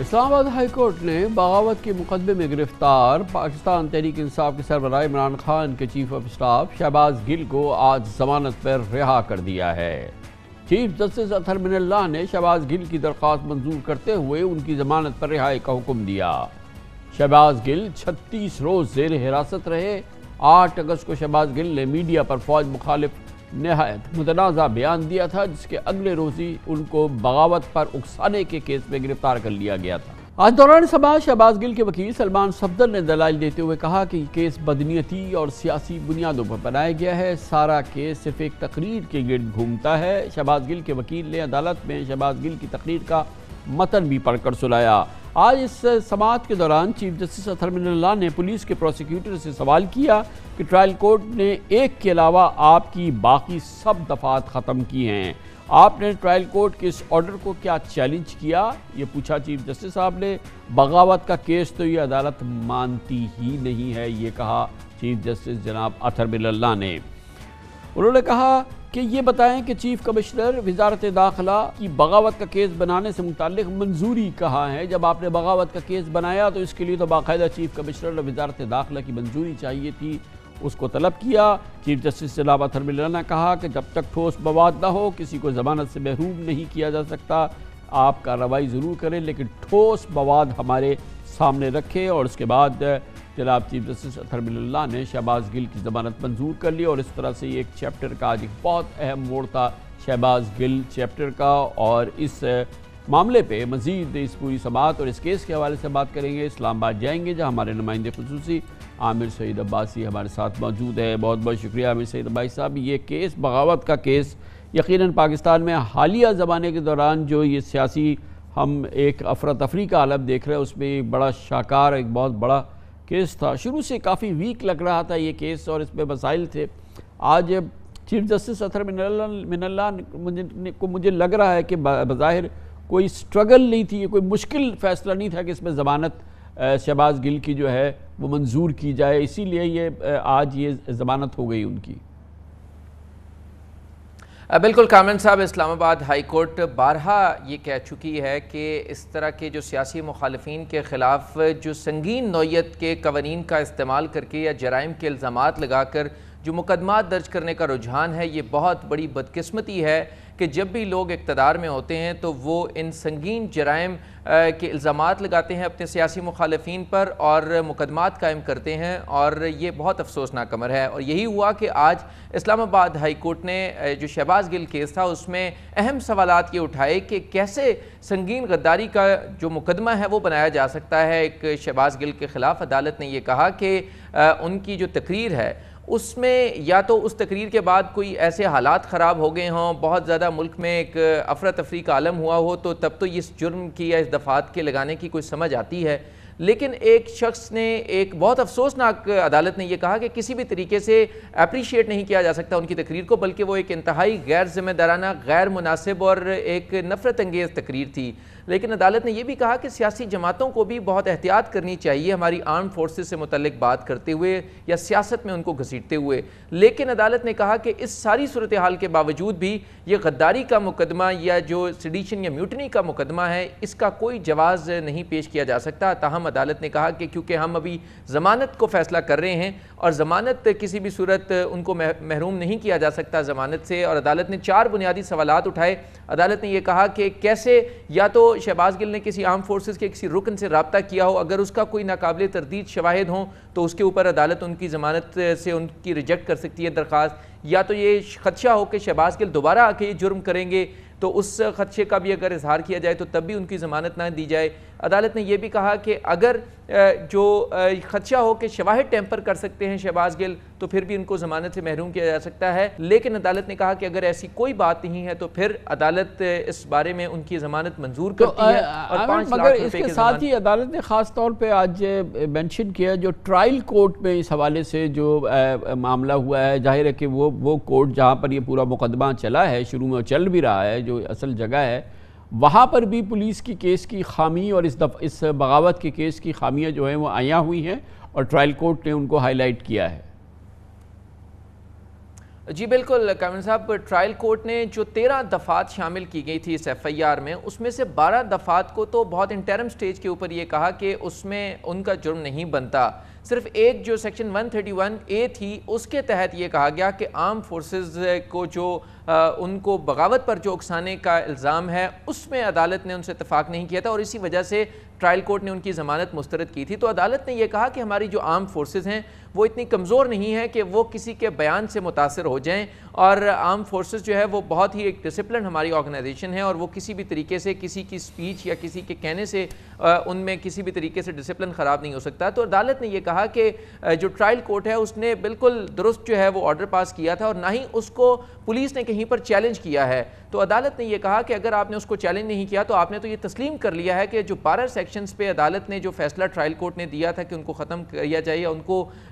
اسلام آباد high court نے بغاوت کے مقدمے میں گرفتار پاکستان تحریک انصاف کے سربراہ عمران خان کے چیف آف اسٹاف شہباز گل کو آج ضمانت پر رہا کر دیا ہے۔ چیف جسٹس اطہر من اللہ نے شہباز گل کی درخواست منظور کرتے ہوئے ان کی ضمانت پر رہائی کا حکم دیا۔ شہباز گل 36 روز زیر حراست رہے۔ 8 اگست کو شہباز گل نے میڈیا پر فوج مخالف نہایت متنازع بیان دیا تھا، جس کے اگلے روز ہی ان کو بغاوت پر اکسانے کے کیس میں گرفتار کر لیا گیا تھا۔ آج دوران سماعت شہباز گل کے وکیل سلمان صفدر نے دلائل دیتے ہوئے کہا کہ یہ کیس بدنیتی اور سیاسی بنیادوں پر بنایا گیا ہے۔ سارا کیس صرف ایک تقریر کے گرد گھومتا ہے۔ شہباز گل کے وکیل نے عدالت میں شہباز گل کی تقریر کا متن بھی پڑھ کر سنایا۔ آج اس سماعت کے دوران چیف جسٹس اطہر من اللہ نے پولیس کے پروسیکیوٹر سے سوال کیا کہ ٹرائل کورٹ نے ایک کے علاوہ آپ کی باقی سب دفعات ختم کی ہیں، آپ نے ٹرائل کورٹ کے اس آرڈر کو کیا چیلنج کیا؟ یہ پوچھا چیف جسٹس صاحب نے۔ بغاوت کا کیس تو یہ عدالت مانتی ہی نہیں ہے، یہ کہا چیف جسٹس جناب اطہر من اللہ نے۔ انہوں نے کہا کہ یہ بتائیں کہ چیف کمشنر وزارت داخلہ کی بغاوت کا کیس بنانے سے متعلق منظوری کہاں ہے؟ جب آپ نے بغاوت کا کیس بنایا تو اس کے لیے تو باقاعدہ چیف کمشنر اور وزارت داخلہ کی منظوری چاہیے تھی، اس کو طلب کیا۔ چیف جسٹس جناب اطہر من اللہ نے کہا کہ جب تک ٹھوس مواد نہ ہو کسی کو ضمانت سے محروم نہیں کیا جا سکتا۔ آپ کارروائی ضرور کریں لیکن ٹھوس مواد ہمارے سامنے رکھیں، اور اس کے بعد جناب چیف جسٹس اطہر من اللہ نے شہباز گل کی ضمانت منظور کر لی، اور اس طرح سے یہ ایک چیپٹر کا آج ایک بہت اہم موڑ تھا شہباز گل چیپٹر کا۔ اور اس معاملے پہ مزید اس پوری سماعت اور اس کیس کے حوالے سے بات کریں گے۔ اسلام آباد جائیں گے جہاں ہمارے نمائندے خصوصی عامر سعید عباسی ہمارے ساتھ موجود ہے۔ بہت بہت شکریہ عامر سعید عباسی صاحب۔ یہ کیس بغاوت کا کیس یقیناً پاکستان میں حالیہ زمانے کے دوران جو یہ سیاسی ہم ایک افراتفری کا عالم دیکھ رہے ہیں، اس میں ایک بڑا شاہکار ایک بہت بڑا کیس تھا۔ شروع سے کافی ویک لگ رہا تھا یہ کیس اور اس میں مسائل تھے۔ آج چیف جسٹس اطہر من اللہ کو مجھے لگ رہا ہے کہ بظاہر کوئی سٹرگل نہیں تھی، یہ کوئی مشکل فیصلہ نہیں تھا کہ اس میں ضمانت شہباز گل کی جو ہے وہ منظور کی جائے، اسی لیے یہ آج یہ ضمانت ہو گئی ان کی۔ بالکل کامران صاحب، اسلام آباد ہائی کورٹ بارہا یہ کہہ چکی ہے کہ اس طرح کے جو سیاسی مخالفین کے خلاف جو سنگین نوعیت کے قوانین کا استعمال کر کے یا جرائم کے الزامات لگا کر جو مقدمات درج کرنے کا رجحان ہے، یہ بہت بڑی بدقسمتی ہے کہ جب بھی لوگ اقتدار میں ہوتے ہیں تو وہ ان سنگین جرائم کے الزامات لگاتے ہیں اپنے سیاسی مخالفین پر اور مقدمات قائم کرتے ہیں، اور یہ بہت افسوسناک امر ہے۔ اور یہی ہوا کہ آج اسلام آباد ہائی کورٹ نے جو شہباز گل کیس تھا اس میں اہم سوالات یہ اٹھائے کہ کیسے سنگین غداری کا جو مقدمہ ہے وہ بنایا جا سکتا ہے ایک شہباز گل کے خلاف۔ عدالت نے یہ کہا کہ ان کی جو تقریر ہے اس میں یا تو اس تقریر کے بعد کوئی ایسے حالات خراب ہو گئے ہوں، بہت زیادہ ملک میں ایک افراتفری کا عالم ہوا ہو، تو تب تو اس جرم کی یا اس دفعات کے لگانے کی کوئی سمجھ آتی ہے۔ لیکن ایک شخص نے ایک بہت افسوسناک عدالت نے یہ کہا کہ کسی بھی طریقے سے اپریشیٹ نہیں کیا جا سکتا ان کی تقریر کو، بلکہ وہ ایک انتہائی غیر ذمہ دارانہ، غیر مناسب اور ایک نفرت انگیز تقریر تھی۔ لیکن عدالت نے یہ بھی کہا کہ سیاسی جماعتوں کو بھی بہت احتیاط کرنی چاہیے ہماری آرم فورسز سے متعلق بات کرتے ہوئے یا سیاست میں ان کو گھسیٹتے ہوئے۔ لیکن عدالت نے کہا کہ اس ساری صورتحال کے باوجود بھی یہ غداری کا مقدمہ یا جو سیڈیشن یا میوٹنی کا مقدمہ ہے اس کا کوئی جواز نہیں پیش کیا جا سکتا۔ تاہم عدالت نے کہا کہ کیونکہ ہم ابھی ضمانت کو فیصلہ کر رہے ہیں اور ضمانت کسی بھی صورت ان کو محروم نہیں کیا جا سکتا ضمانت سے، اور عدالت نے 4 بنیادی سوالات اٹھائے۔ عدالت نے یہ کہا کہ کیسے یا تو شہباز گل نے کسی آرم فورسز کے کسی رکن سے رابطہ کیا ہو، اگر اس کا کوئی ناقابل تردید شواہد ہوں تو اس کے اوپر عدالت ان کی ضمانت سے ان کی ریجیکٹ کر سکتی ہے درخواست، یا تو یہ خدشہ ہو کہ شہباز گل دوبارہ آ کے یہ جرم کریں گے تو اس خدشے کا بھی اگر اظہار کیا جائے تو تب بھی ان کی ضمانت نہ دی جائے۔ عدالت نے یہ بھی کہا کہ اگر جو خدشہ ہو کہ شواہد ٹیمپر کر سکتے ہیں شہباز گل تو پھر بھی ان کو ضمانت سے محروم کیا جا سکتا ہے، لیکن عدالت نے کہا کہ اگر ایسی کوئی بات نہیں ہے تو پھر عدالت اس بارے میں ان کی ضمانت منظور کرتی ہے۔ اور 5 مگر اس کے ساتھ ہی عدالت نے خاص طور پہ آج مینشن کیا جو ٹرائل کورٹ میں اس حوالے سے جو معاملہ ہوا ہے، ظاہر ہے کہ وہ کورٹ جہاں پر یہ پورا مقدمہ چلا ہے، شروع میں چل بھی رہا ہے، جو اصل جگہ ہے وہاں پر بھی پولیس کی کیس کی خامی اور اس بغاوت کے کیس کی خامیاں جو ہیں وہ آیا ہوئی ہیں، اور ٹرائل کورٹ نے ان کو ہائی لائٹ کیا ہے۔ جی بالکل کامل صاحب، ٹرائل کورٹ نے جو 13 دفعات شامل کی گئی تھی اس ایف آئی آر میں، اس میں سے 12 دفعات کو تو بہت انٹرم سٹیج کے اوپر یہ کہا کہ اس میں ان کا جرم نہیں بنتا. صرف ایک جو سیکشن 131A تھی اس کے تحت یہ کہا گیا کہ آرم فورسز کو جو ان کو بغاوت پر جو اکسانے کا الزام ہے اس میں عدالت نے ان سے اتفاق نہیں کیا تھا، اور اسی وجہ سے ٹرائل کورٹ نے ان کی ضمانت مسترد کی تھی. تو عدالت نے یہ کہا کہ ہماری جو آرم فورسز ہیں وہ اتنی کمزور نہیں ہے کہ وہ کسی کے بیان سے متاثر ہو جائیں، اور آرم فورسز جو ہے وہ بہت ہی ایک ڈسپلن ہماری آرگنائزیشن ہے، اور وہ کسی بھی طریقے سے کسی کی سپیچ یا کسی کے کہنے سے ان میں کسی بھی طریقے سے ڈسپلن خراب نہیں ہو سکتا. تو عدالت نے یہ کہا کہ جو ٹرائل کورٹ ہے اس نے بالکل درست جو ہے وہ آرڈر پاس کیا تھا، اور نہ ہی اس کو پولیس نے کہیں پر چیلنج کیا ہے. تو عدالت نے یہ کہا کہ اگر آپ نے اس کو چیلنج نہیں کیا تو آپ نے تو یہ تسلیم کر لیا ہے کہ جو 12 سیکشنز پہ عدالت نے جو فیصلہ ٹرائل کورٹ نے دیا تھا کہ ان کو ختم کیا جائے یا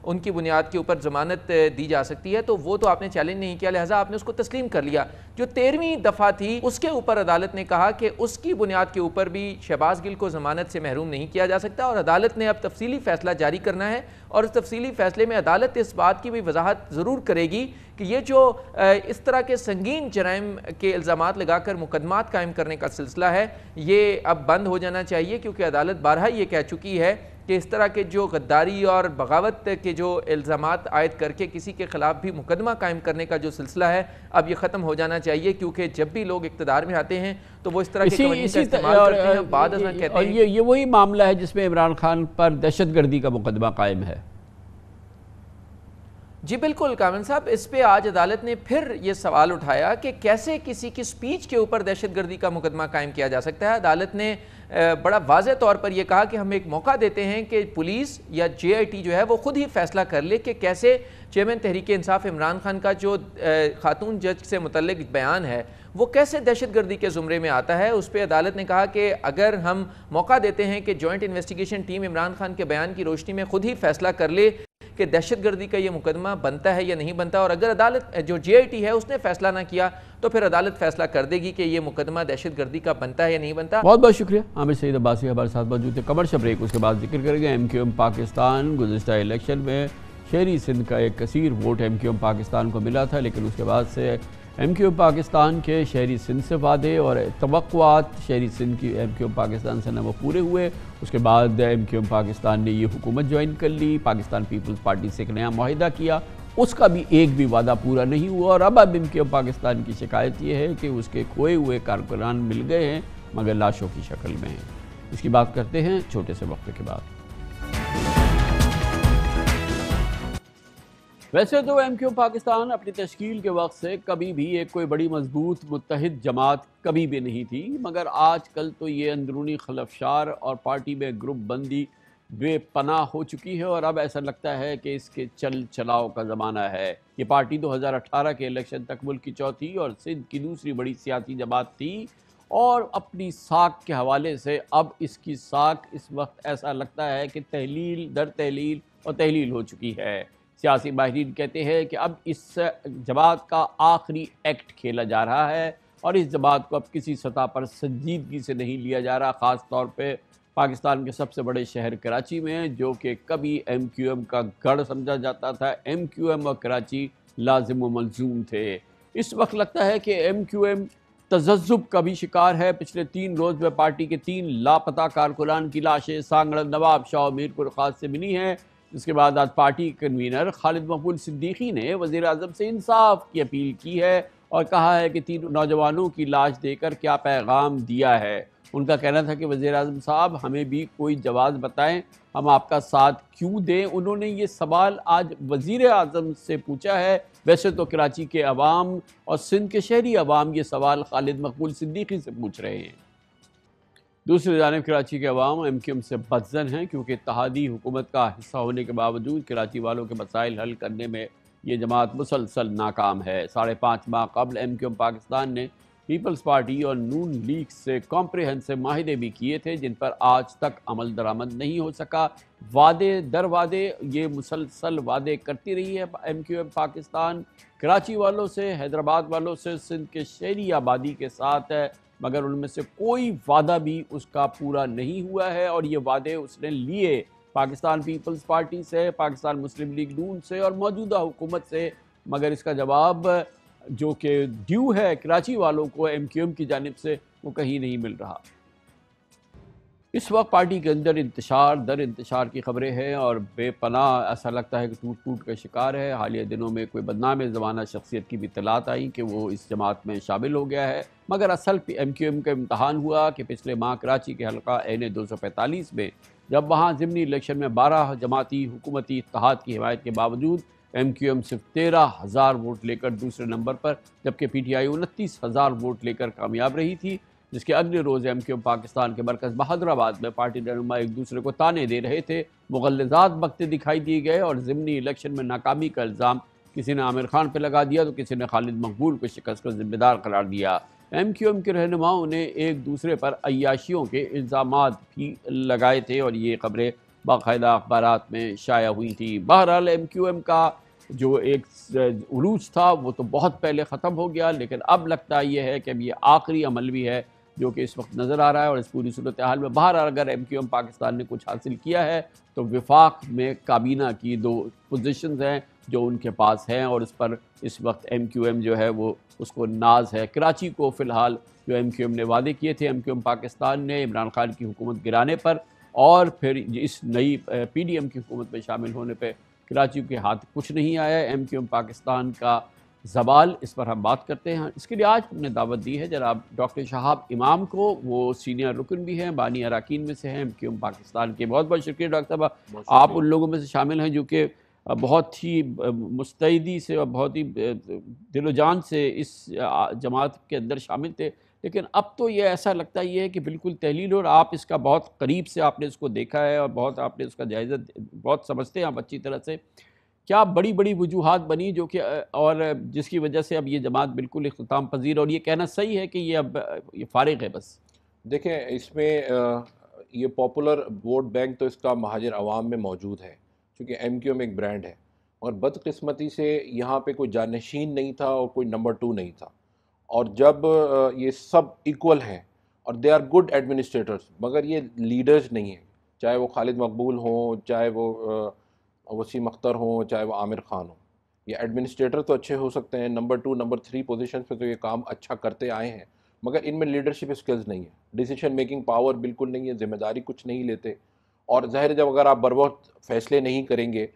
ان کی بنیاد کے اوپر ضمانت دی جا سکتی ہے، تو وہ تو آپ نے چیلنج نہیں کیا، لہٰذا آپ نے اس کو تسلیم کر لیا. جو 13ویں دفعہ تھی اس کے اوپر عدالت نے کہا کہ اس کی بنیاد کے اوپر بھی شہباز گل کو ضمانت سے محروم نہیں کیا جا سکتا، اور عدالت نے اب تفصیلی فیصلہ جاری کرنا ہے، اور اس تفصیلی فیصلے میں عدالت اس بات کی بھی وضاحت ضرور کرے گی کہ یہ جو اس طرح کے سنگین جرائم کے الزامات لگا کر مقدمات قائم کرنے کا سلسلہ ہے یہ اب بند ہو جانا چاہیے، کیونکہ عدالت بارہا یہ کہہ چکی ہے کہ اس طرح کے جو غداری اور بغاوت کے جو الزامات عائد کر کے کسی کے خلاف بھی مقدمہ قائم کرنے کا جو سلسلہ ہے اب یہ ختم ہو جانا چاہیے، کیونکہ جب بھی لوگ اقتدار میں آتے ہیں تو وہ اس طرح کے قوانین کا استعمال کرتے ہیں، بعد ازاں کہتے ہیں. یہ وہی معاملہ ہے جس میں عمران خان پر دہشت گردی کا مقدمہ قائم ہے. جی بالکل کامل صاحب، اس پہ آج عدالت نے پھر یہ سوال اٹھایا کہ کیسے کسی کی سپیچ کے اوپر دہشت گردی کا مقدمہ قائم کیا جا سکتا ہے. عدالت نے بڑا واضح طور پر یہ کہا کہ ہم ایک موقع دیتے ہیں کہ پولیس یا جے آئی ٹی جو ہے وہ خود ہی فیصلہ کر لے کہ کیسے چیئرمین تحریک انصاف عمران خان کا جو خاتون جج سے متعلق بیان ہے وہ کیسے دہشت گردی کے زمرے میں آتا ہے. اس پہ عدالت نے کہا کہ اگر ہم موقع دیتے ہیں کہ joint investigation team Imran Khan کے بیان کی روشنی میں خود ہی فیصلہ کر لے کہ دہشت گردی کا یہ مقدمہ بنتا ہے یا نہیں بنتا، اور اگر عدالت جو جے آئی ٹی ہے اس نے فیصلہ نہ کیا تو پھر عدالت فیصلہ کر دے گی کہ یہ مقدمہ دہشت گردی کا بنتا ہے یا نہیں بنتا. بہت بہت شکریہ. عامر سعید عباسی ہمارے ساتھ موجود تھے. کمرشل بریک، اس کے بعد ذکر کریں گے ایم کیو ایم پاکستان گزشتہ الیکشن میں شہری سندھ کا ایک کثیر vote M Q M Pakistan کو ملا تھا، لیکن اس کے بعد سے ایم کیو ایم پاکستان کے شہری سندھ سے وعدے اور توقعات شہری سندھ کی ایم کیو ایم پاکستان سے نہ وہ پورے ہوئے. اس کے بعد ایم کیو ایم پاکستان نے یہ حکومت جوائن کر لی، پاکستان پیپلز پارٹی سے ایک نیا معاہدہ کیا، اس کا بھی ایک بھی وعدہ پورا نہیں ہوا، اور اب ایم کیو ایم پاکستان کی شکایت یہ ہے کہ اس کے کھوئے ہوئے کارکنان مل گئے ہیں مگر لاشوں کی شکل میں ہیں. اس کی بات کرتے ہیں چھوٹے سے وقفے کے بعد. ویسے تو ایم کیو پاکستان اپنی تشکیل کے وقت سے کبھی بھی ایک کوئی بڑی مضبوط متحد جماعت کبھی بھی نہیں تھی، مگر آج کل تو یہ اندرونی خلفشار اور پارٹی میں گروپ بندی بے پناہ ہو چکی ہے، اور اب ایسا لگتا ہے کہ اس کے چل چلاؤ کا زمانہ ہے. یہ پارٹی 2018 کے الیکشن تک ملک کی چوتھی اور سندھ کی دوسری بڑی سیاسی جماعت تھی، اور اپنی ساکھ کے حوالے سے اب اس کی ساکھ اس وقت ایسا لگتا ہے کہ تحلیل در تحلیل اور تحلیل ہو چکی ہے. سیاسی ماہرین کہتے ہیں کہ اب اس جماعت کا آخری ایکٹ کھیلا جا رہا ہے، اور اس جماعت کو اب کسی سطح پر سنجیدگی سے نہیں لیا جا رہا، خاص طور پہ پاکستان کے سب سے بڑے شہر کراچی میں، جو کہ کبھی ایم کیو ایم کا گڑھ سمجھا جاتا تھا. ایم کیو ایم اور کراچی لازم و ملزوم تھے. اس وقت لگتا ہے کہ ایم کیو ایم تذبذب کا بھی شکار ہے. پچھلے 3 روز میں پارٹی کے 3 لاپتہ کارکنان کی لاشیں سانگڑ نواب شاہ و میر پرخاص سے ملی ہیں. اس کے بعد آج پارٹی کنوینر خالد مقبول صدیقی نے وزیر اعظم سے انصاف کی اپیل کی ہے اور کہا ہے کہ 3 نوجوانوں کی لاش دے کر کیا پیغام دیا ہے. ان کا کہنا تھا کہ وزیر اعظم صاحب ہمیں بھی کوئی جواز بتائیں، ہم آپ کا ساتھ کیوں دیں. انہوں نے یہ سوال آج وزیر اعظم سے پوچھا ہے. ویسے تو کراچی کے عوام اور سندھ کے شہری عوام یہ سوال خالد مقبول صدیقی سے پوچھ رہے ہیں. دوسری جانب کراچی کے عوام ایم کیو ایم سے بدظن ہیں، کیونکہ اتحادی حکومت کا حصہ ہونے کے باوجود کراچی والوں کے مسائل حل کرنے میں یہ جماعت مسلسل ناکام ہے. 5.5 ماہ قبل ایم کیو ایم پاکستان نے پیپلز پارٹی اور نون لیگ سے کمپریہنسو معاہدے بھی کیے تھے، جن پر آج تک عمل درآمد نہیں ہو سکا. وعدے در وعدے یہ مسلسل وعدے کرتی رہی ہے M Q M Pakistan, Karachi والوں سے، حیدرآباد والوں سے، سندھ کے شہری آبادی کے ساتھ ہے، مگر ان میں سے کوئی وعدہ بھی اس کا پورا نہیں ہوا ہے. اور یہ وعدے اس نے لیے پاکستان پیپلز پارٹی سے، پاکستان مسلم لیگ نون سے اور موجودہ حکومت سے مگر اس کا جواب جو کہ ڈیو ہے کراچی والوں کو ایم کیو ایم کی جانب سے وہ کہیں نہیں مل رہا۔ اس وقت پارٹی کے اندر انتشار در انتشار کی خبریں ہیں اور بے پناہ ایسا لگتا ہے کہ ٹوٹ ٹوٹ کا شکار ہے۔ حالیہ دنوں میں کوئی بدنام زمانہ شخصیت کی بھی اطلاعات آئیں کہ وہ اس جماعت میں شامل ہو گیا ہے، مگر اصل ایم کیو ایم کا امتحان ہوا کہ پچھلے ماہ کراچی کے حلقہ این 245 میں جب وہاں ضمنی الیکشن میں 12 جماعتی حکومتی اتحاد کی حمایت کے باوجود ایم کیو ایم صرف 13,000 ووٹ لے کر دوسرے نمبر پر، جبکہ پی ٹی آئی 29,000 ووٹ لے کر کامیاب رہی تھی، جس کے اگلے روز ایم کیو ایم پاکستان کے مرکز بہادرآباد میں پارٹی رہنما ایک دوسرے کو تانے دے رہے تھے، مغلظات بکتے دکھائی دیے گئے اور ضمنی الیکشن میں ناکامی کا الزام کسی نے عامر خان پہ لگا دیا تو کسی نے خالد مقبول کو شکست کا ذمہ دار قرار دیا۔ ایم کیو ایم کے رہنماؤں نے ایک دوسرے پر عیاشیوں کے الزامات بھی لگائے تھے اور یہ خبریں باقاعدہ اخبارات میں شائع ہوئی تھیں۔ بہرحال ایم کیو ایم کا جو ایک عروج تھا وہ تو بہت پہلے ختم ہو گیا، لیکن اب لگتا یہ ہے کہ اب یہ آخری عمل بھی ہے جو کہ اس وقت نظر آ رہا ہے، اور اس پوری صورتحال میں بہرحال اگر ایم کیو ایم پاکستان نے کچھ حاصل کیا ہے تو وفاق میں کابینہ کی 2 پوزیشنز ہیں جو ان کے پاس ہیں، اور اس پر اس وقت ایم کیو ایم جو ہے وہ اس کو ناز ہے۔ کراچی کو فی الحال جو ایم کیو ایم نے وعدے کیے تھے ایم کیو ایم پاکستان نے عمران خان کی حکومت گرانے پر اور پھر اس نئی پی ڈی ایم کی حکومت میں شامل ہونے پہ کراچی کے ہاتھ کچھ نہیں آیا۔ ایم کیو ایم پاکستان کا زوال، اس پر ہم بات کرتے ہیں۔ اس کے لیے آج ہم نے دعوت دی ہے جناب ڈاکٹر شہاب امام کو، وہ سینئر رکن بھی ہیں، بانی اراکین میں سے ہیں ایم کیو ایم پاکستان کے۔ بہت بہت شکریہ ڈاکٹر صاحب، آپ ان لوگوں میں سے شامل ہیں جو کہ بہت ہی مستعدی سے اور بہت ہی دل و جان سے اس جماعت کے اندر شامل تھے، لیکن اب تو یہ ایسا لگتا ہی ہے کہ بالکل تحلیل، اور آپ اس کا بہت قریب سے آپ نے اس کو دیکھا ہے اور بہت آپ نے اس کا جائزہ بہت سمجھتے ہیں آپ اچھی طرح سے، کیا بڑی بڑی وجوہات بنی جو کہ اور جس کی وجہ سے اب یہ جماعت بالکل اختتام پذیر، اور یہ کہنا صحیح ہے کہ یہ اب یہ فارغ ہے بس؟ دیکھیں، اس میں یہ پاپولر ووٹ بینک تو اس کا مہاجر عوام میں موجود ہے، چونکہ ایم کیو ایم ایک برانڈ ہے، اور بدقسمتی سے یہاں پہ کوئی جانشین نہیں تھا اور کوئی نمبر 2 نہیں تھا، اور جب یہ سب ایکول ہیں اور دے آر گڈ ایڈمنسٹریٹرز، مگر یہ لیڈرز نہیں ہیں، چاہے وہ خالد مقبول ہوں، چاہے وہ وسیم اختر ہوں، چاہے وہ عامر خان ہوں، یہ ایڈمنسٹریٹر تو اچھے ہو سکتے ہیں، نمبر 2 نمبر 3 پوزیشنز پہ تو یہ کام اچھا کرتے آئے ہیں، مگر ان میں لیڈرشپ اسکلز نہیں ہے، ڈیسیشن میکنگ پاور بالکل نہیں ہے، ذمہ داری کچھ نہیں لیتے، اور ظاہر ہے جب اگر آپ بر وقت فیصلے نہیں کریں گے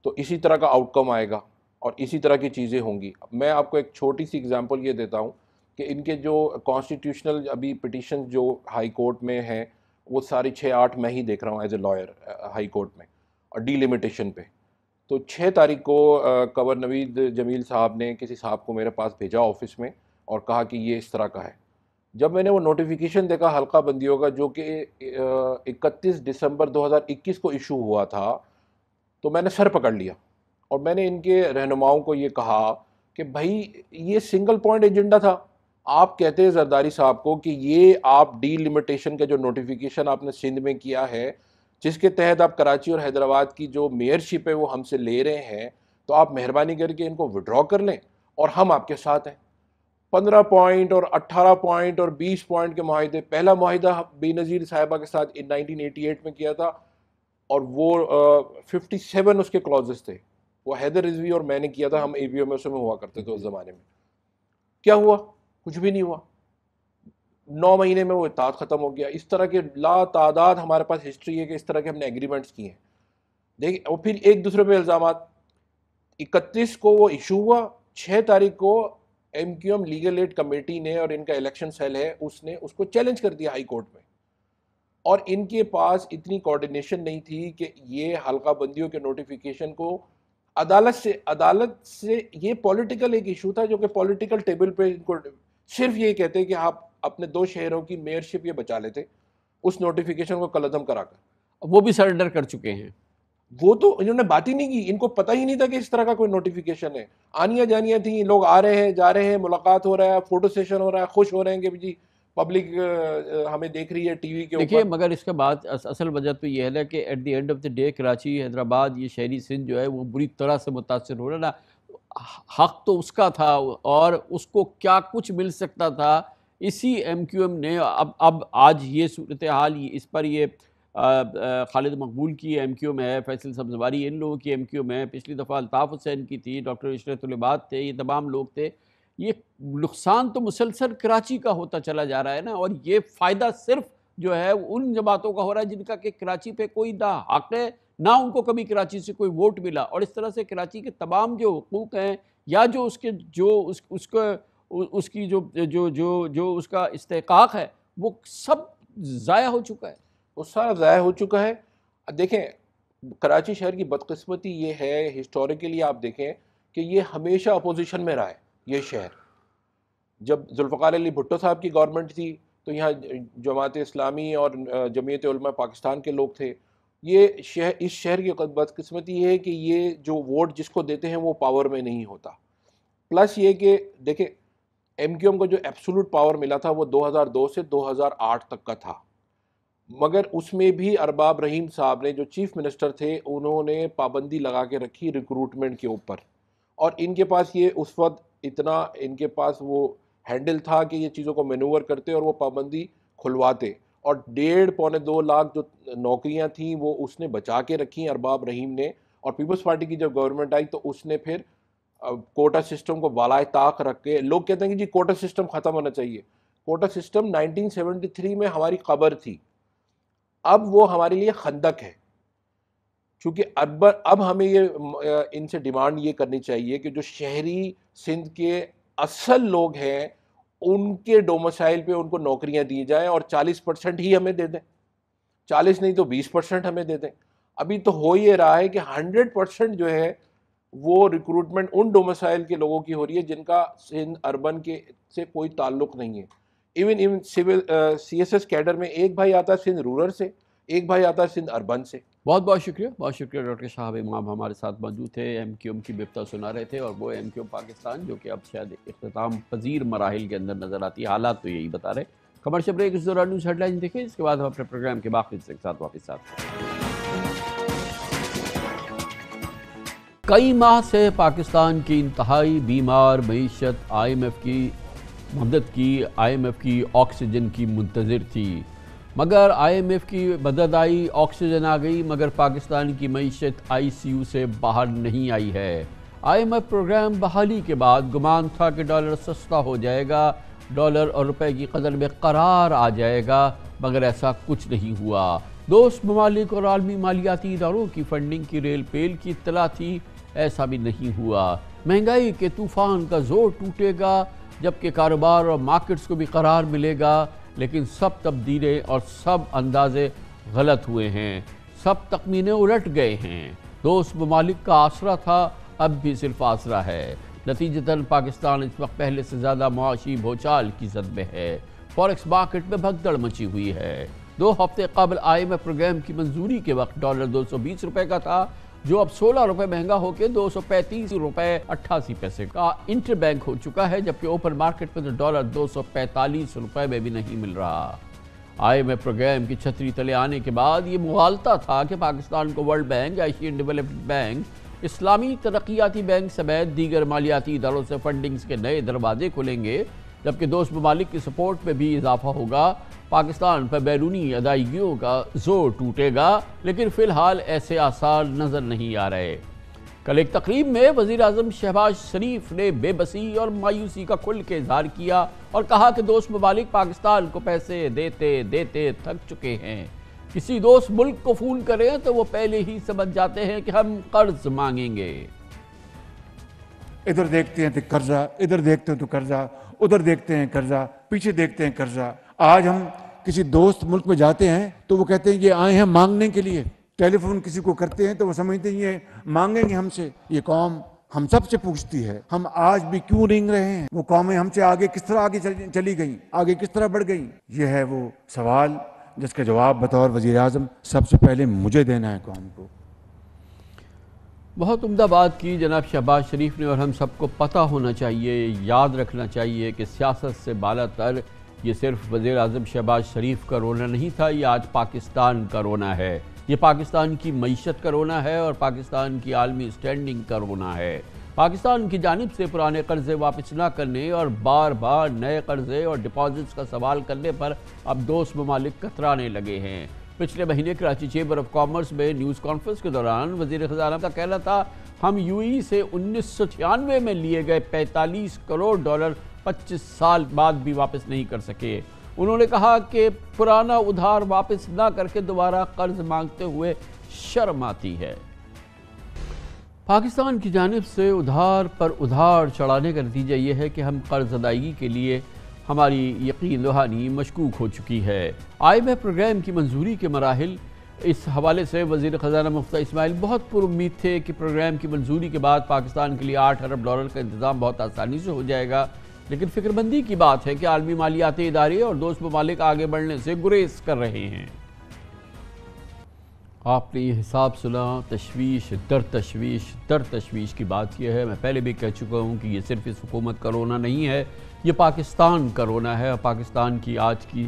تو اسی طرح کا آؤٹ کم آئے گا اور اسی طرح کی چیزیں ہوں گی۔ میں آپ کو ایک چھوٹی سی اگزامپل یہ دیتا ہوں کہ ان کے جو کانسٹیٹیوشنل ابھی پٹیشن جو ہائی کورٹ میں ہیں وہ ساری 6-8 میں ہی دیکھ رہا ہوں as a lawyer high court میں، اور ڈی لیمیٹیشن پہ، تو 6 تاریخ کو کنور نوید جمیل صاحب نے کسی صاحب کو میرے پاس بھیجا آفس میں اور کہا کہ یہ اس طرح کا ہے۔ جب میں نے وہ نوٹیفیکیشن دیکھا حلقہ بندیوں کا جو کہ 31 دسمبر 2021 کو ایشو ہوا تھا، تو میں نے سر پکڑ لیا اور میں نے ان کے رہنماؤں کو یہ کہا کہ بھائی یہ سنگل پوائنٹ ایجنڈا تھا، آپ کہتے ہیں زرداری صاحب کو کہ یہ آپ ڈی لیمیٹیشن کا جو نوٹیفیکیشن آپ نے سندھ میں کیا ہے، جس کے تحت آپ کراچی اور حیدرآباد کی جو میئرشپ ہے وہ ہم سے لے رہے ہیں، تو آپ مہربانی کر کے ان کو وڈرا کر لیں اور ہم آپ کے ساتھ ہیں۔ 15 پوائنٹ اور 18 پوائنٹ اور 20 پوائنٹ کے معاہدے، پہلا معاہدہ بے نظیر صاحبہ کے ساتھ 1988 میں کیا تھا، اور وہ 57 اس کے کلوزز تھے، وہ حیدر رضوی اور میں نے کیا تھا، ہم اے بی ایم ایس میں ہوا کرتے تھے اس زمانے میں۔ کیا ہوا؟ کچھ بھی نہیں ہوا، 9 مہینے میں وہ اتحاد ختم ہو گیا۔ اس طرح کے لا تعداد ہمارے پاس ہسٹری ہے کہ اس طرح کے ہم نے ایگریمنٹس کیے ہیں، دیکھیں، اور پھر ایک دوسرے پہ الزامات۔ 31 کو وہ ایشو ہوا، 6 تاریخ کو M Q M legal aid committee نے اور ان کا الیکشن سیل ہے اس نے اس کو چیلنج کر دیا ہائی کورٹ میں، اور ان کے پاس اتنی کوارڈینیشن نہیں تھی کہ یہ حلقہ بندیوں کے نوٹیفیکیشن کو عدالت سے یہ پولیٹیکل ایک ایشو تھا جو کہ پولیٹیکل ٹیبل پہ ان کو صرف یہ کہتے کہ آپ اپنے 2 شہروں کی میئرشپ یہ بچا لیتے اس نوٹیفیکیشن کو کلعدم کرا کر۔ وہ بھی سرنڈر کر چکے ہیں، وہ تو انہوں نے بات ہی نہیں کی، ان کو پتہ ہی نہیں تھا کہ اس طرح کا کوئی نوٹیفیکیشن ہے، آنیاں جانیاں تھیں، لوگ آ رہے ہیں جا رہے ہیں، ملاقات ہو رہا ہے، فوٹو سیشن ہو رہا ہے، خوش ہو رہے ہیں کہ جی پبلک ہمیں دیکھ رہی ہے ٹی وی کے دیکھیے، اوپر۔ مگر اس کے بعد اصل وجہ تو یہ ہے کہ at the end of the day Karachi, Hyderabad, یہ شہری سندھ جو ہے وہ بری طرح سے متاثر ہو رہا ہے نا، حق تو اس کا تھا اور اس کو کیا کچھ مل سکتا تھا، اسی ایم کیو ایم نے اب آج یہ صورتحال اس پر یہ خالد مقبول کی ایم کیو میں ہے، فیصل سبزواری ان لوگوں کی ایم کیو میں ہے، پچھلی دفعہ الطاف حسین کی تھی، ڈاکٹر عشرت العباد تھے، یہ تمام لوگ تھے۔ یہ نقصان تو مسلسل کراچی کا ہوتا چلا جا رہا ہے نا، اور یہ فائدہ صرف جو ہے ان جماعتوں کا ہو رہا ہے جن کا کہ کراچی پہ کوئی نہ حق ہے نہ ان کو کبھی کراچی سے کوئی ووٹ ملا، اور اس طرح سے کراچی کے تمام جو حقوق ہیں یا جو اس کے اس کی جو اس کا استحقاق ہے وہ سب ضائع ہو چکا ہے۔ وہ سارا ضائع ہو چکا ہے۔ دیکھیں کراچی شہر کی بدقسمتی یہ ہے، ہسٹوریکلی آپ دیکھیں کہ یہ ہمیشہ اپوزیشن میں رہا ہے۔ یہ شہر جب ذوالفقار علی بھٹو صاحب کی گورنمنٹ تھی تو یہاں جماعت اسلامی اور جمعیت علماء پاکستان کے لوگ تھے۔ یہ اس شہر کی بدقسمتی یہ ہے کہ یہ جو ووٹ جس کو دیتے ہیں وہ پاور میں نہیں ہوتا۔ پلس یہ کہ دیکھیں ایم کیو ایم کو جو ایبسولوٹ پاور ملا تھا وہ 2002 سے 2008 تک کا تھا، مگر اس میں بھی ارباب رحیم صاحب نے جو چیف منسٹر تھے انہوں نے پابندی لگا کے رکھی ریکروٹمنٹ کے اوپر، اور ان کے پاس یہ اس وقت اتنا ان کے پاس وہ ہینڈل تھا کہ یہ چیزوں کو مینور کرتے اور وہ پابندی کھلواتے، اور 1.5-2 لاکھ جو نوکریاں تھیں وہ اس نے بچا کے رکھی ارباب رحیم نے۔ اور پیپلز پارٹی کی جب گورنمنٹ آئی تو اس نے پھر کوٹا سسٹم کو بالائے طاق رکھ کے، لوگ کہتے ہیں کہ جی کوٹا سسٹم ختم ہونا چاہیے۔ کوٹا سسٹم 1973 میں ہماری قبر تھی، اب وہ ہمارے لیے خندق ہے، چونکہ اب ہمیں یہ ان سے ڈیمانڈ یہ کرنی چاہیے کہ جو شہری سندھ کے اصل لوگ ہیں ان کے ڈومسائل پہ ان کو نوکریاں دی جائیں، اور 40% ہی ہمیں دے دیں، 40 نہیں تو 20% ہمیں دے دیں۔ ابھی تو ہو یہ رہا ہے کہ 100% جو ہے وہ ریکروٹمنٹ ان ڈومسائل کے لوگوں کی ہو رہی ہے جن کا سندھ اربن کے سے کوئی تعلق نہیں ہے۔ Even civil C S S cadre میں ایک بھائی آتا ہے سندھ رورل سے، ایک بھائی آتا ہے سندھ اربن سے۔ بہت بہت شکریہ ڈاکٹر شہاب امام ہمارے ساتھ موجود تھے، ایم کیو ایم کی بپتا سنا رہے تھے، اور وہ ایم کیو ایم پاکستان جو کہ اب شاید اختتام پذیر مراحل کے اندر نظر آتی ہے، حالات تو یہی بتا رہے۔ کمرشل بریک، اس دوران نیوز ہیڈ لائنز دیکھیں، اس کے بعد ہم اپنے پروگرام کے باقی حصے کے ساتھ واپس آتے ہیں۔ کئی ماہ سے پاکستان کی انتہائی بیمار معیشت آئی ایم ایف کی مدد کی، آئی ایم ایف کی آکسیجن کی منتظر تھی، مگر آئی ایم ایف کی مدد آئی، آکسیجن آ گئی، مگر پاکستان کی معیشت آئی سی یو سے باہر نہیں آئی ہے۔ آئی ایم ایف پروگرام بحالی کے بعد گمان تھا کہ ڈالر سستا ہو جائے گا، ڈالر اور روپے کی قدر میں قرار آ جائے گا، مگر ایسا کچھ نہیں ہوا۔ دوست ممالک اور عالمی مالیاتی اداروں کی فنڈنگ کی ریل پیل کی اطلاع تھی، ایسا بھی نہیں ہوا۔ مہنگائی کے طوفان کا زور ٹوٹے گا جبکہ کاروبار اور مارکیٹس کو بھی قرار ملے گا، لیکن سب تبدیلیں اور سب اندازے غلط ہوئے ہیں، سب تخمینے الٹ گئے ہیں۔ دوست ممالک کا آسرا تھا، اب بھی صرف آسرا ہے۔ نتیجتاً پاکستان اس وقت پہلے سے زیادہ معاشی بھوچال کی زد میں ہے، فوریکس مارکیٹ میں بھگدڑ مچی ہوئی ہے۔ 2 ہفتے قبل آئی ایم ایف پروگرام کی منظوری کے وقت ڈالر 220 روپے کا تھا، جو اب 16 روپے مہنگا ہو کے 235 روپے 88 پیسے کا انٹر بینک ہو چکا ہے، جبکہ اوپن مارکیٹ میں تو ڈالر 245 روپے میں بھی نہیں مل رہا۔ آئی ایم ایف پروگرام کی چھتری تلے آنے کے بعد یہ مغالطہ تھا کہ پاکستان کو world bank, Asian development bank, اسلامی ترقیاتی بینک سمیت دیگر مالیاتی اداروں سے فنڈنگز کے نئے دروازے کھلیں گے، جبکہ دوست ممالک کی سپورٹ میں بھی اضافہ ہوگا۔ پاکستان پر بیرونی ادائیگیوں کا زور ٹوٹے گا، لیکن فی الحال ایسے آثار نظر نہیں آ رہے۔ کل ایک تقریب میں وزیر اعظم شہباز شریف نے بے بسی اور مایوسی کا کھل کے اظہار کیا اور کہا کہ دوست ممالک پاکستان کو پیسے دیتے دیتے تھک چکے ہیں۔ کسی دوست ملک کو فون کریں تو وہ پہلے ہی سمجھ جاتے ہیں کہ ہم قرض مانگیں گے۔ ادھر دیکھتے ہیں تو قرضہ، ادھر دیکھتے ہیں تو قرضہ، ادھر دیکھتے ہیں قرضہ، پیچھے دیکھتے ہیں قرضہ۔ آج ہم کسی دوست ملک میں جاتے ہیں تو وہ کہتے ہیں یہ آئے ہیں مانگنے کے لیے، ٹیلی فون کسی کو کرتے ہیں تو وہ سمجھتے ہیں یہ مانگیں گے ہم سے۔ یہ قوم ہم سب سے پوچھتی ہے ہم آج بھی کیوں رنگ رہے ہیں، وہ قومیں ہم سے آگے کس طرح آگے چلی گئیں، آگے کس طرح بڑھ گئیں۔ یہ ہے وہ سوال جس کا جواب بطور وزیر اعظم سب سے پہلے مجھے دینا ہے قوم کو۔ بہت عمدہ بات کی جناب شہباز شریف نے، اور ہم سب کو پتہ ہونا چاہیے، یاد رکھنا چاہیے کہ سیاست سے بالا تر یہ صرف وزیر اعظم شہباز شریف کا رونا نہیں تھا، یہ آج پاکستان کا رونا ہے، یہ پاکستان کی معیشت کا رونا ہے اور پاکستان کی عالمی سٹینڈنگ کا رونا ہے۔ پاکستان کی جانب سے پرانے قرضے واپس نہ کرنے اور بار بار نئے قرضے اور ڈپازٹس کا سوال کرنے پر اب دوست ممالک کترانے لگے ہیں۔ پچھلے مہینے کراچی چیمبر آف کامرس میں نیوز کانفرنس کے دوران وزیر خزانہ کا کہنا تھا ہم UAE سے 1996 میں لیے گئے 45 کروڑ ڈالر 25 سال بعد بھی واپس نہیں کر سکے۔ انہوں نے کہا کہ پرانا ادھار واپس نہ کر کے دوبارہ قرض مانگتے ہوئے شرم آتی ہے۔ پاکستان کی جانب سے ادھار پر ادھار چڑھانے کا نتیجہ یہ ہے کہ ہم قرض ادائیگی کے لیے ہماری یقین دہانی مشکوک ہو چکی ہے۔ IMF پروگرام کی منظوری کے مراحل، اس حوالے سے وزیر خزانہ مفتیٰ اسماعیل بہت پر امید تھے کہ پروگرام کی منظوری کے بعد پاکستان کے لیے 8 ارب ڈالر کا انتظام بہت آسانی سے ہو جائے گا، لیکن فکر مندی کی بات ہے کہ عالمی مالیاتی ادارے اور دوست ممالک آگے بڑھنے سے گریز کر رہے ہیں۔ آپ نے یہ حساب سنا، تشویش در تشویش در تشویش کی بات یہ ہے، میں پہلے بھی کہہ چکا ہوں کہ یہ صرف اس حکومت کا رونا نہیں ہے، یہ پاکستان کا رونا ہے، پاکستان کی آج کی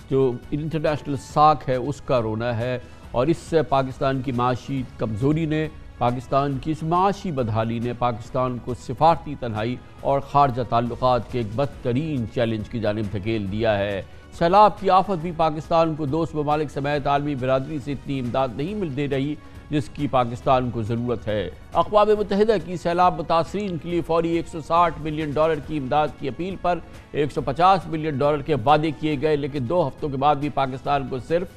جو انٹرنیشنل ساکھ ہے اس کا رونا ہے، اور اس سے پاکستان کی معاشی کمزوری نے، پاکستان کی اس معاشی بدحالی نے پاکستان کو سفارتی تنہائی اور خارجہ تعلقات کے ایک بدترین چیلنج کی جانب دھکیل دیا ہے۔ سیلاب کی آفت بھی پاکستان کو دوست ممالک سمیت عالمی برادری سے اتنی امداد نہیں مل دے رہی جس کی پاکستان کو ضرورت ہے۔ اقوام متحدہ کی سیلاب متاثرین کے لیے فوری 160 ملین ڈالر کی امداد کی اپیل پر 150 ملین ڈالر کے وعدے کیے گئے، لیکن 2 ہفتوں کے بعد بھی پاکستان کو صرف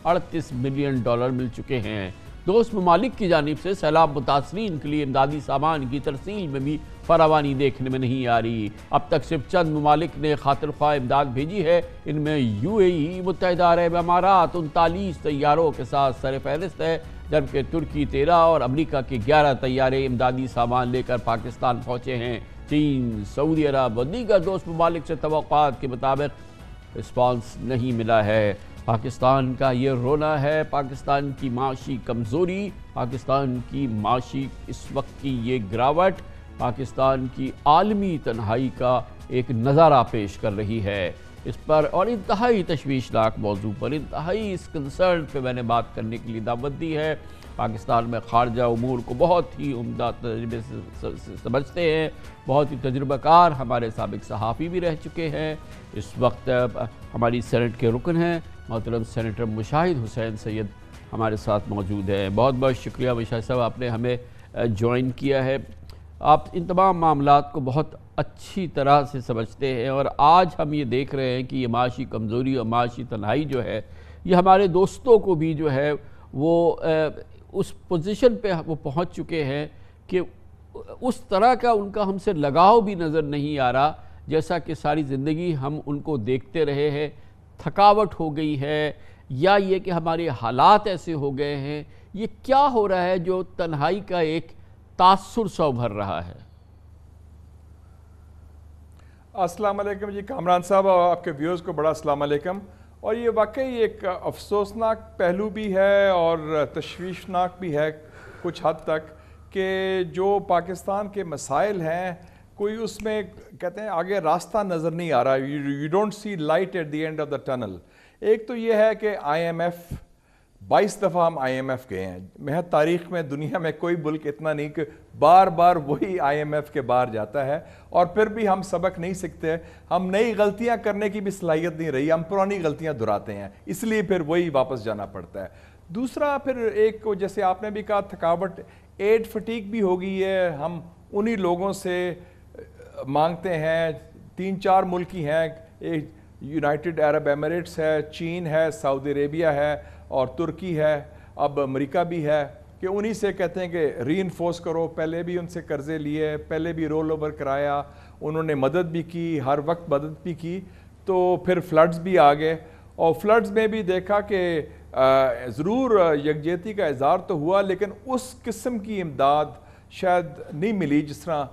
38 ملین ڈالر مل چکے ہیں۔ دوست ممالک کی جانب سے سیلاب متاثرین کے لیے امدادی سامان کی ترسیل میں بھی فراوانی دیکھنے میں نہیں آ رہی۔ اب تک صرف چند ممالک نے خاطر خواہ امداد بھیجی ہے، ان میں UAE، متحدہ عرب امارات 39 طیاروں کے ساتھ سر فہرست ہے، جبکہ ترکی 13 اور امریکہ کے 11 طیارے امدادی سامان لے کر پاکستان پہنچے ہیں۔ چین، سعودی عرب اور دیگر دوست ممالک سے توقعات کے مطابق رسپانس نہیں ملا ہے۔ پاکستان کا یہ رونا ہے، پاکستان کی معاشی کمزوری، پاکستان کی معاشی اس وقت کی یہ گراوٹ پاکستان کی عالمی تنہائی کا ایک نظارہ پیش کر رہی ہے۔ اس پر اور انتہائی تشویشناک موضوع پر، انتہائی اس کنسرن پہ میں نے بات کرنے کے لیے دعوت دی ہے۔ پاکستان میں خارجہ امور کو بہت ہی عمدہ تجربے سے سمجھتے ہیں، بہت ہی تجربہ کار ہمارے سابق صحافی بھی رہ چکے ہیں۔ اس وقت ہماری سینٹ کے رکن ہیں محترم سینیٹر مشاہد حسین سید ہمارے ساتھ موجود ہیں۔ بہت بہت شکریہ مشاہد صاحب، آپ نے ہمیں جوائن کیا ہے۔ آپ ان تمام معاملات کو بہت اچھی طرح سے سمجھتے ہیں، اور آج ہم یہ دیکھ رہے ہیں کہ یہ معاشی کمزوری اور معاشی تنہائی جو ہے، یہ ہمارے دوستوں کو بھی جو ہے وہ اس پوزیشن پہ وہ پہنچ چکے ہیں کہ اس طرح کا ان کا ہم سے لگاؤ بھی نظر نہیں آ رہا، جیسا کہ ساری زندگی ہم ان کو دیکھتے رہے ہیں۔ تھکاوٹ ہو گئی ہے، یا یہ کہ ہمارے حالات ایسے ہو گئے ہیں، یہ کیا ہو رہا ہے جو تنہائی کا ایک تاثر سو بھر رہا ہے؟ السلام علیکم جی کامران صاحب، اور آپ کے ویورز کو بڑا السلام علیکم۔ اور یہ واقعی ایک افسوسناک پہلو بھی ہے اور تشویشناک بھی ہے کچھ حد تک، کہ جو پاکستان کے مسائل ہیں کوئی اس میں کہتے ہیں آگے راستہ نظر نہیں آ رہا، you don't see light at the end of the tunnel. ایک تو یہ ہے کہ IMF 22 دفعہ ہم IMF گئے ہیں، محض تاریخ میں دنیا میں کوئی ملک اتنا نہیں کہ بار بار وہی IMF کے باہر جاتا ہے، اور پھر بھی ہم سبق نہیں سیکھتے، ہم نئی غلطیاں کرنے کی بھی صلاحیت نہیں رہی، ہم پرانی غلطیاں دہراتے ہیں، اس لیے پھر وہی واپس جانا پڑتا ہے۔ دوسرا پھر ایک جیسے آپ نے بھی کہا تھکاوٹ، ایڈ فٹیک بھی ہو گئی ہے، ہم انہی لوگوں سے مانگتے ہیں، 3-4 ملک ہی ہیں، یونائٹڈ عرب ایمریٹس ہے، چین ہے، سعودی عربیہ ہے اور ترکی ہے، اب امریکہ بھی ہے، کہ انہی سے کہتے ہیں کہ ری انفورس کرو۔ پہلے بھی ان سے قرضے لیے، پہلے بھی رول اوور کرایا، انہوں نے مدد بھی کی، ہر وقت مدد بھی کی، تو پھر فلڈز بھی آ گئے، اور فلڈز میں بھی دیکھا کہ ضرور یکجہتی کا اظہار تو ہوا، لیکن اس قسم کی امداد شاید نہیں ملی جس طرح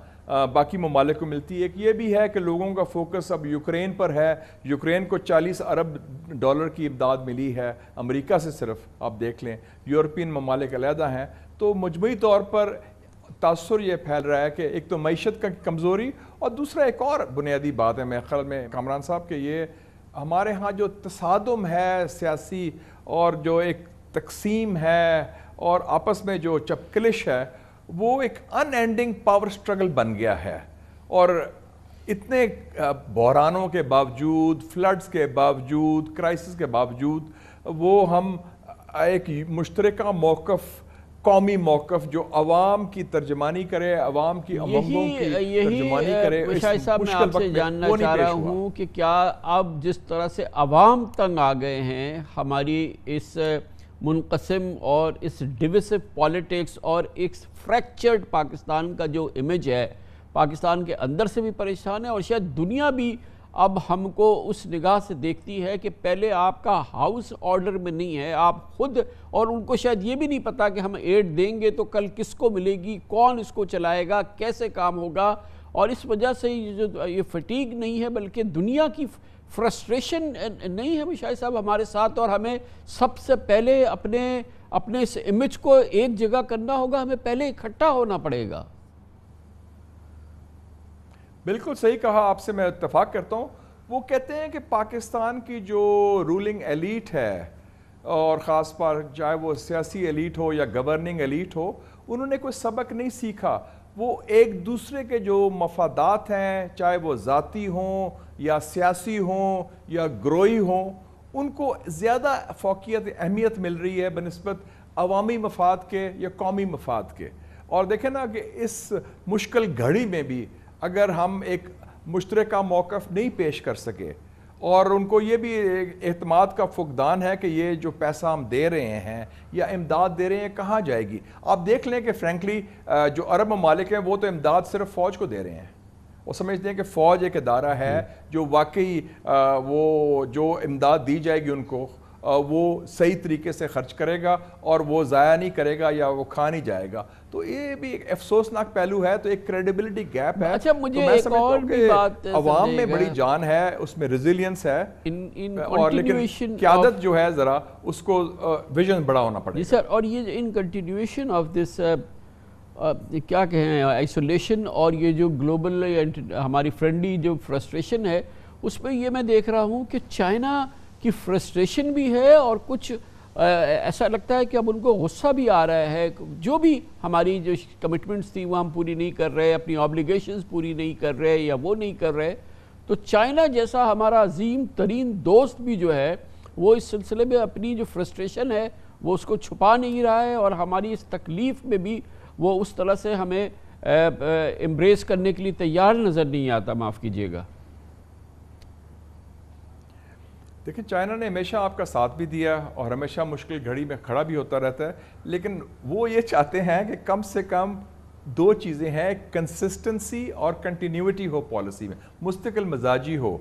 باقی ممالک کو ملتی ہے۔ ایک یہ بھی ہے کہ لوگوں کا فوکس اب یوکرین پر ہے، یوکرین کو 40 ارب ڈالر کی امداد ملی ہے امریکہ سے، صرف آپ دیکھ لیں، یورپین ممالک علیحدہ ہیں۔ تو مجموعی طور پر تاثر یہ پھیل رہا ہے کہ ایک تو معیشت کا کمزوری، اور دوسرا ایک اور بنیادی بات ہے میرے خیال میں کامران صاحب، کہ یہ ہمارے ہاں جو تصادم ہے سیاسی، اور جو ایک تقسیم ہے اور آپس میں جو چپکلش ہے، وہ ایک ان اینڈنگ پاور سٹرگل بن گیا ہے، اور اتنے بحرانوں کے باوجود، فلڈز کے باوجود، کرائسس کے باوجود، وہ ہم ایک مشترکہ موقف، قومی موقف جو عوام کی ترجمانی کرے، عوام کی امنگوں کی ترجمانی کرے، شاہد صاحب میں آپ سے جاننا چاہ رہا ہوں کہ کیا اب جس طرح سے عوام تنگ آ گئے ہیں ہماری اس منقسم اور اس ڈویسو پالیٹکس اور ایک فریکچرڈ پاکستان کا جو امیج ہے، پاکستان کے اندر سے بھی پریشان ہے اور شاید دنیا بھی اب ہم کو اس نگاہ سے دیکھتی ہے کہ پہلے آپ کا ہاؤس آرڈر میں نہیں ہے، آپ خود، اور ان کو شاید یہ بھی نہیں پتا کہ ہم ایڈ دیں گے تو کل کس کو ملے گی، کون اس کو چلائے گا، کیسے کام ہوگا، اور اس وجہ سے یہ فٹیگ نہیں ہے بلکہ دنیا کی فرسٹریشن نہیں ہے شاہد صاحب ہمارے ساتھ، اور ہمیں سب سے پہلے اپنے اس امیج کو ایک جگہ کرنا ہوگا، ہمیں پہلے اکٹھا ہونا پڑے گا۔ بالکل صحیح کہا، آپ سے میں اتفاق کرتا ہوں۔ وہ کہتے ہیں کہ پاکستان کی جو رولنگ ایلیٹ ہے، اور خاص پر چاہے وہ سیاسی ایلیٹ ہو یا گورننگ ایلیٹ ہو، انہوں نے کوئی سبق نہیں سیکھا۔ وہ ایک دوسرے کے جو مفادات ہیں، چاہے وہ ذاتی ہوں یا سیاسی ہوں یا گروہی ہوں، ان کو زیادہ فوقیت اہمیت مل رہی ہے بنسبت عوامی مفاد کے یا قومی مفاد کے۔ اور دیکھیں نا کہ اس مشکل گھڑی میں بھی اگر ہم ایک مشترکہ موقف نہیں پیش کر سکے، اور ان کو یہ بھی اعتماد کا فقدان ہے کہ یہ جو پیسہ ہم دے رہے ہیں یا امداد دے رہے ہیں کہاں جائے گی۔ آپ دیکھ لیں کہ فرینکلی جو عرب ممالک ہیں وہ تو امداد صرف فوج کو دے رہے ہیں، وہ سمجھتے ہیں کہ فوج ایک ادارہ ہے جو واقعی وہ جو امداد دی جائے گی ان کو وہ صحیح طریقے سے خرچ کرے گا اور وہ ضائع نہیں کرے گا یا وہ کھا نہیں جائے گا۔ تو یہ بھی ایک افسوسناک پہلو ہے، تو ایک کریڈیبلٹی گیپ ہے۔ اچھا مجھے ایک اور بھی بات عوام میں بڑی جان ہے، اس میں ریزیلینس ہے، اور لیکن قیادت جو ہے ذرا اس کو ویژن بڑا ہونا پڑے گا۔ جی سر، اور یہ ان کنٹینیویشن آف دس کیا کہیں آئسولیشن اور یہ جو گلوبل ہماری فرینڈلی جو فرسٹریشن ہے، اس پہ یہ میں دیکھ رہا ہوں کہ چائنا کی فرسٹریشن بھی ہے اور کچھ ایسا لگتا ہے کہ اب ان کو غصہ بھی آ رہا ہے، جو بھی ہماری جو کمٹمنٹس تھی وہ ہم پوری نہیں کر رہے، اپنی آبلیگیشنز پوری نہیں کر رہے یا وہ نہیں کر رہے، تو چائنا جیسا ہمارا عظیم ترین دوست بھی جو ہے وہ اس سلسلے میں اپنی جو فرسٹریشن ہے وہ اس کو چھپا نہیں رہا ہے، اور ہماری اس تکلیف میں بھی وہ اس طرح سے ہمیں امبریس کرنے کے لیے تیار نظر نہیں آتا، معاف کیجیے گا۔ دیکھیں چائنا نے ہمیشہ آپ کا ساتھ بھی دیا اور ہمیشہ مشکل گھڑی میں کھڑا بھی ہوتا رہتا ہے، لیکن وہ یہ چاہتے ہیں کہ کم سے کم دو چیزیں ہیں، کنسسٹنسی اور کنٹینیوٹی ہو پالیسی میں، مستقل مزاجی ہو۔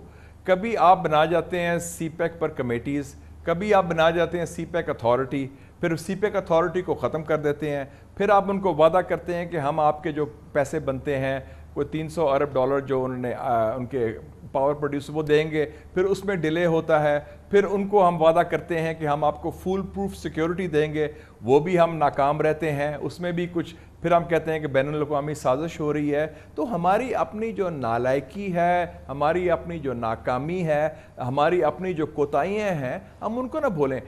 کبھی آپ بنا جاتے ہیں سی پیک پر کمیٹیز، کبھی آپ بنا جاتے ہیں سی پیک اتھارٹی، پھر سی پیک اتھارٹی کو ختم کر دیتے ہیں، پھر آپ ان کو وعدہ کرتے ہیں کہ ہم آپ کے جو پیسے بنتے ہیں کوئی 300 ارب ڈالر جو انہوں نے ان کے پاور پروڈیوس وہ دیں گے، پھر اس میں ڈیلے ہوتا ہے، پھر ان کو ہم وعدہ کرتے ہیں کہ ہم آپ کو فول پروف سیکیورٹی دیں گے، وہ بھی ہم ناکام رہتے ہیں، اس میں بھی کچھ، پھر ہم کہتے ہیں کہ بین الاقوامی سازش ہو رہی ہے۔ تو ہماری اپنی جو نالائکی ہے، ہماری اپنی جو ناکامی ہے، ہماری اپنی جو کوتاہیاں ہیں، ہم ان کو نہ بھولیں۔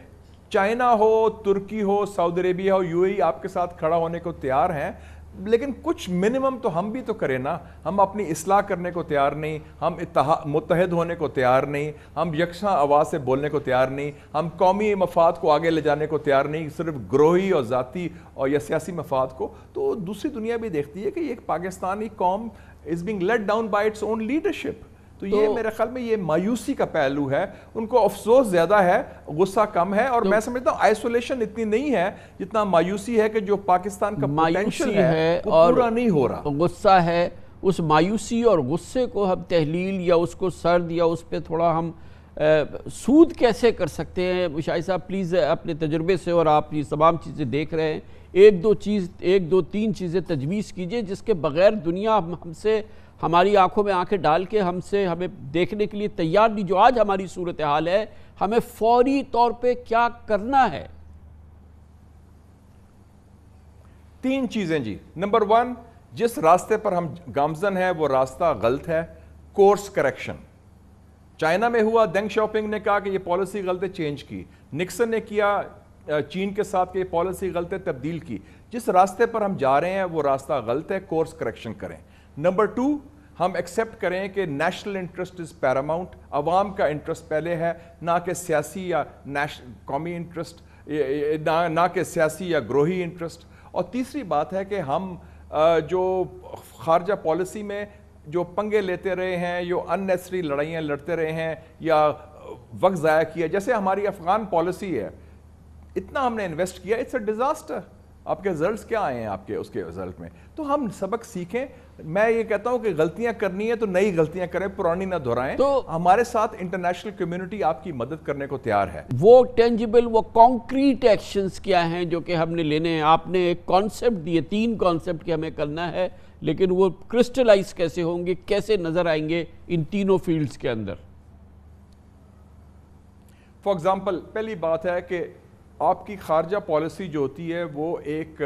چائنا ہو، ترکی ہو، سعودی عربیہ ہو، یو اے ای آپ کے ساتھ کھڑا ہونے کو تیار ہیں، لیکن کچھ منیمم تو ہم بھی تو کریں نا۔ ہم اپنی اصلاح کرنے کو تیار نہیں، ہم متحد ہونے کو تیار نہیں، ہم یکساں آواز سے بولنے کو تیار نہیں، ہم قومی مفاد کو آگے لے جانے کو تیار نہیں، صرف گروہی اور ذاتی اور یا سیاسی مفاد کو۔ تو دوسری دنیا بھی دیکھتی ہے کہ ایک پاکستانی قوم is being let down by its own leadership۔ تو یہ میرے خیال میں یہ مایوسی کا پہلو ہے، ان کو افسوس زیادہ ہے، غصہ کم ہے، اور میں سمجھتا ہوں آئسولیشن اتنی نہیں ہے جتنا مایوسی ہے کہ جو پاکستان کا پوٹینشل ہے وہ پورا نہیں ہو رہا۔ غصہ ہے، اس مایوسی اور غصے کو ہم تحلیل یا اس کو سرد یا اس پہ تھوڑا ہم سود کیسے کر سکتے ہیں؟ شاہد صاحب پلیز اپنے تجربے سے، اور آپ یہ تمام چیزیں دیکھ رہے ہیں، ایک دو تین چیزیں تجویز کیجئے جس کے بغیر دنیا ہم سے، ہماری آنکھوں میں آنکھیں ڈال کے ہمیں دیکھنے کے لیے تیار نہیں، جو آج ہماری صورتحال ہے، ہمیں فوری طور پہ کیا کرنا ہے؟ تین چیزیں جی۔ نمبر 1، جس راستے پر ہم گامزن ہیں وہ راستہ غلط ہے، کورس کریکشن۔ چائنا میں ہوا، دینگ شاؤپنگ نے کہا کہ یہ پالیسی غلط ہے، چینج کی۔ نکسن نے کیا چین کے ساتھ کہ یہ پالیسی غلط ہے، تبدیل کی۔ جس راستے پر ہم جا رہے ہیں وہ راستہ غلط ہے، کورس کریکشن کریں۔ نمبر 2، ہم ایکسیپٹ کریں کہ نیشنل انٹرسٹ از پیراماؤنٹ، عوام کا انٹرسٹ پہلے ہے، نہ کہ سیاسی یا قومی انٹرسٹ نہ کہ سیاسی یا گروہی انٹرسٹ. اور تیسری بات ہے کہ ہم جو خارجہ پالیسی میں جو پنگے لیتے رہے ہیں، جو ان نیسری لڑائیاں لڑتے رہے ہیں یا وقت ضائع کیا، جیسے ہماری افغان پالیسی ہے، اتنا ہم نے انویسٹ کیا، اٹس اے ڈیزاسٹر. آپ کے رزلٹس کیا آئے ہیں آپ کے اس کے رزلٹ میں؟ تو ہم سبق سیکھیں. میں یہ کہتا ہوں کہ غلطیاں کرنی ہے تو نئی غلطیاں کریں، پرانی نہ دہرائیں. تو ہمارے ساتھ انٹرنیشنل کمیونٹی آپ کی مدد کرنے کو تیار ہے. وہ ٹینجیبل، وہ کانکریٹ ایکشنز کیا ہیں جو کہ ہم نے لینے ہیں؟ آپ نے ایک کانسیپٹ دیے، 3 کانسیپٹ کہ ہمیں کرنا ہے، لیکن وہ کرسٹلائز کیسے ہوں گے، کیسے نظر آئیں گے ان تینوں فیلڈز کے اندر؟ فار ایگزامپل، پہلی بات ہے کہ آپ کی خارجہ پالیسی جو ہوتی ہے وہ ایک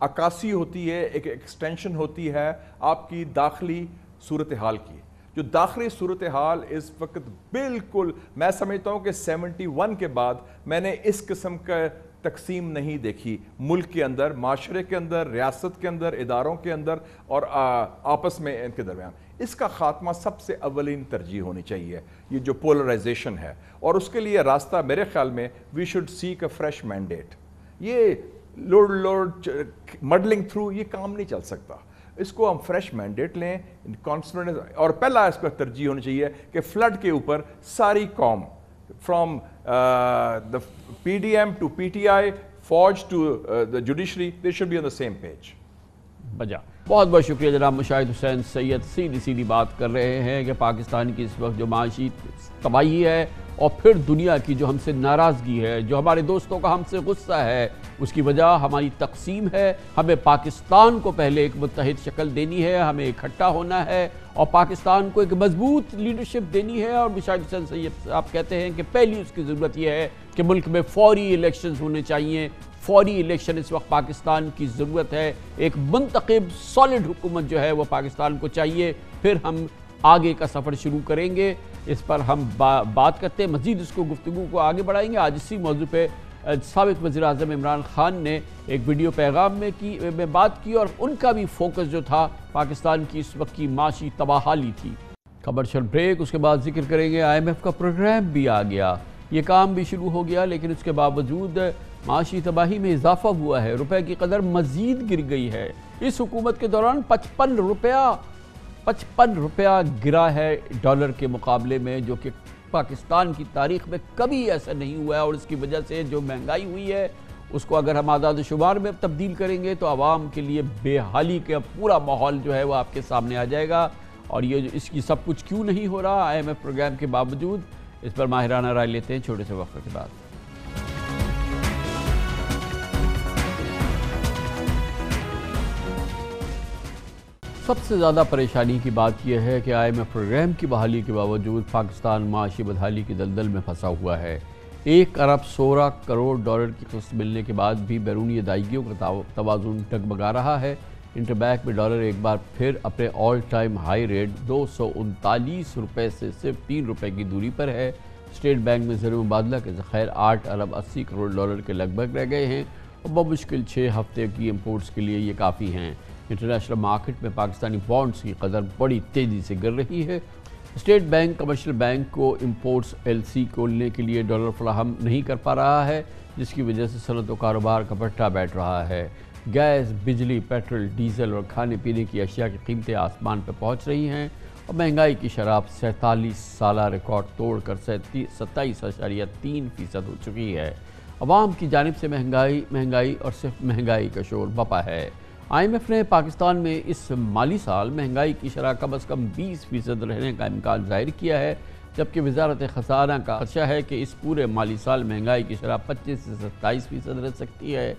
عکاسی ہوتی ہے، ایک ایکسٹینشن ہوتی ہے آپ کی داخلی صورتحال کی. جو داخلی صورتحال اس وقت بالکل، میں سمجھتا ہوں کہ 71 کے بعد میں نے اس قسم کا تقسیم نہیں دیکھی ملک کے اندر، معاشرے کے اندر، ریاست کے اندر، اداروں کے اندر اور آپس میں ان کے درمیان. اس کا خاتمہ سب سے اولین ترجیح ہونی چاہیے، یہ جو پولرائزیشن ہے. اور اس کے لیے راستہ میرے خیال میں we should seek a fresh mandate. یہ لوڈ مڈلنگ تھرو یہ کام نہیں چل سکتا. اس کو ہم فریش مینڈیٹ لیں، کانفیڈنس. اور پہلا اس کا ترجیح ہونی چاہیے کہ فلڈ کے اوپر ساری قوم، from the PDM to PTI, فوج to the judiciary, they should be on the same page. بجا. بہت بہت شکریہ جناب مشاہد حسین سید. سیدھی بات کر رہے ہیں کہ پاکستان کی اس وقت جو معاشی تباہی ہے اور پھر دنیا کی جو ہم سے ناراضگی ہے، جو ہمارے دوستوں کا ہم سے غصہ ہے، اس کی وجہ ہماری تقسیم ہے. ہمیں پاکستان کو پہلے ایک متحد شکل دینی ہے، ہمیں اکٹھا ہونا ہے اور پاکستان کو ایک مضبوط لیڈرشپ دینی ہے. اور مشاہد حسین سید آپ کہتے ہیں کہ پہلی اس کی ضرورت یہ ہے کہ ملک میں فوری الیکشنز ہونے چاہیے. فوری الیکشن اس وقت پاکستان کی ضرورت ہے. ایک منتخب سالڈ حکومت جو ہے وہ پاکستان کو چاہیے. پھر ہم آگے کا سفر شروع کریں گے. اس پر ہم بات کرتے ہیں، مزید اس کو گفتگو کو آگے بڑھائیں گے. آج اسی موضوع پہ سابق وزیر اعظم عمران خان نے ایک ویڈیو پیغام میں بات کی اور ان کا بھی فوکس جو تھا پاکستان کی اس وقت کی معاشی تباہی تھی. کمرشل بریک، اس کے بعد ذکر کریں گے IMF کا پروگرام بھی آ گیا، یہ کام بھی شروع ہو گیا، لیکن اس کے باوجود معاشی تباہی میں اضافہ ہوا ہے. روپے کی قدر مزید گر گئی ہے. اس حکومت کے دوران 55 روپیہ گرا ہے ڈالر کے مقابلے میں، جو کہ پاکستان کی تاریخ میں کبھی ایسا نہیں ہوا ہے. اور اس کی وجہ سے جو مہنگائی ہوئی ہے اس کو اگر ہم اعداد و شمار میں تبدیل کریں گے تو عوام کے لیے بے حالی کا پورا ماحول جو ہے وہ آپ کے سامنے آ جائے گا. اور یہ اس کی سب کچھ کیوں نہیں ہو رہا IMF پروگرام کے باوجود، اس پر ماہرانہ رائے لیتے ہیں چھوٹے سے وقفے کے بعد. سب سے زیادہ پریشانی کی بات یہ ہے کہ IMF پروگرام کی بحالی کے باوجود پاکستان معاشی بدحالی کی دلدل میں پھنسا ہوا ہے. 1 ارب 16 کروڑ ڈالر کی قسط ملنے کے بعد بھی بیرونی ادائیگیوں کا توازن ڈگمگا رہا ہے. انٹر بینک میں ڈالر ایک بار پھر اپنے آل ٹائم ہائی ریٹ 239 روپے سے صرف 3 روپے کی دوری پر ہے. اسٹیٹ بینک میں زر مبادلہ کے ذخائر 8 ارب 80 کروڑ ڈالر کے لگ بھگ رہ گئے ہیں اور بمشکل 6 ہفتے کی امپورٹس کے لیے یہ کافی ہیں. انٹرنیشنل مارکیٹ میں پاکستانی بانڈز کی قدر بڑی تیزی سے گر رہی ہے. اسٹیٹ بینک کمرشل بینک کو امپورٹس LC کھولنے کے لیے ڈالر فراہم نہیں کر پا رہا ہے، جس کی وجہ سے صنعت و کاروبار کا پٹا بیٹھ رہا ہے. گیس، بجلی، پیٹرول، ڈیزل اور کھانے پینے کی اشیاء کی قیمتیں آسمان پہ پہنچ رہی ہیں اور مہنگائی کی شرح 47 سالہ ریکارڈ توڑ کر 27.3% ہو چکی ہے. عوام کی جانب سے مہنگائی اور صرف مہنگائی کا شور بپا ہے. IMF نے پاکستان میں اس مالی سال مہنگائی کی شرح کم از کم 20% رہنے کا امکان ظاہر کیا ہے، جبکہ وزارت خزانہ کا خدشہ ہے کہ اس پورے مالی سال مہنگائی کی شرح 25 سے 27% رہ سکتی ہے.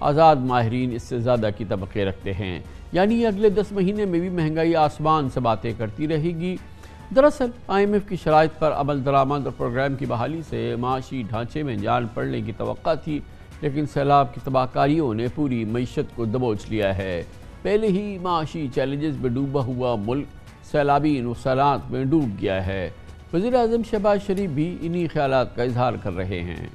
آزاد ماہرین اس سے زیادہ کی توقع رکھتے ہیں، یعنی اگلے 10 مہینے میں بھی مہنگائی آسمان سے باتیں کرتی رہے گی. دراصل IMF کی شرائط پر عمل درآمد اور پروگرام کی بحالی سے معاشی ڈھانچے میں جان پڑنے کی توقع تھی، لیکن سیلاب کی تباہ کاریوں نے پوری معیشت کو دبوچ لیا ہے. پہلے ہی معاشی چیلنجز میں ڈوبا ہوا ملک سیلابی نقصانات میں ڈوب گیا ہے. وزیر اعظم شہباز شریف بھی انہی خیالات کا اظہار کر رہے ہیں.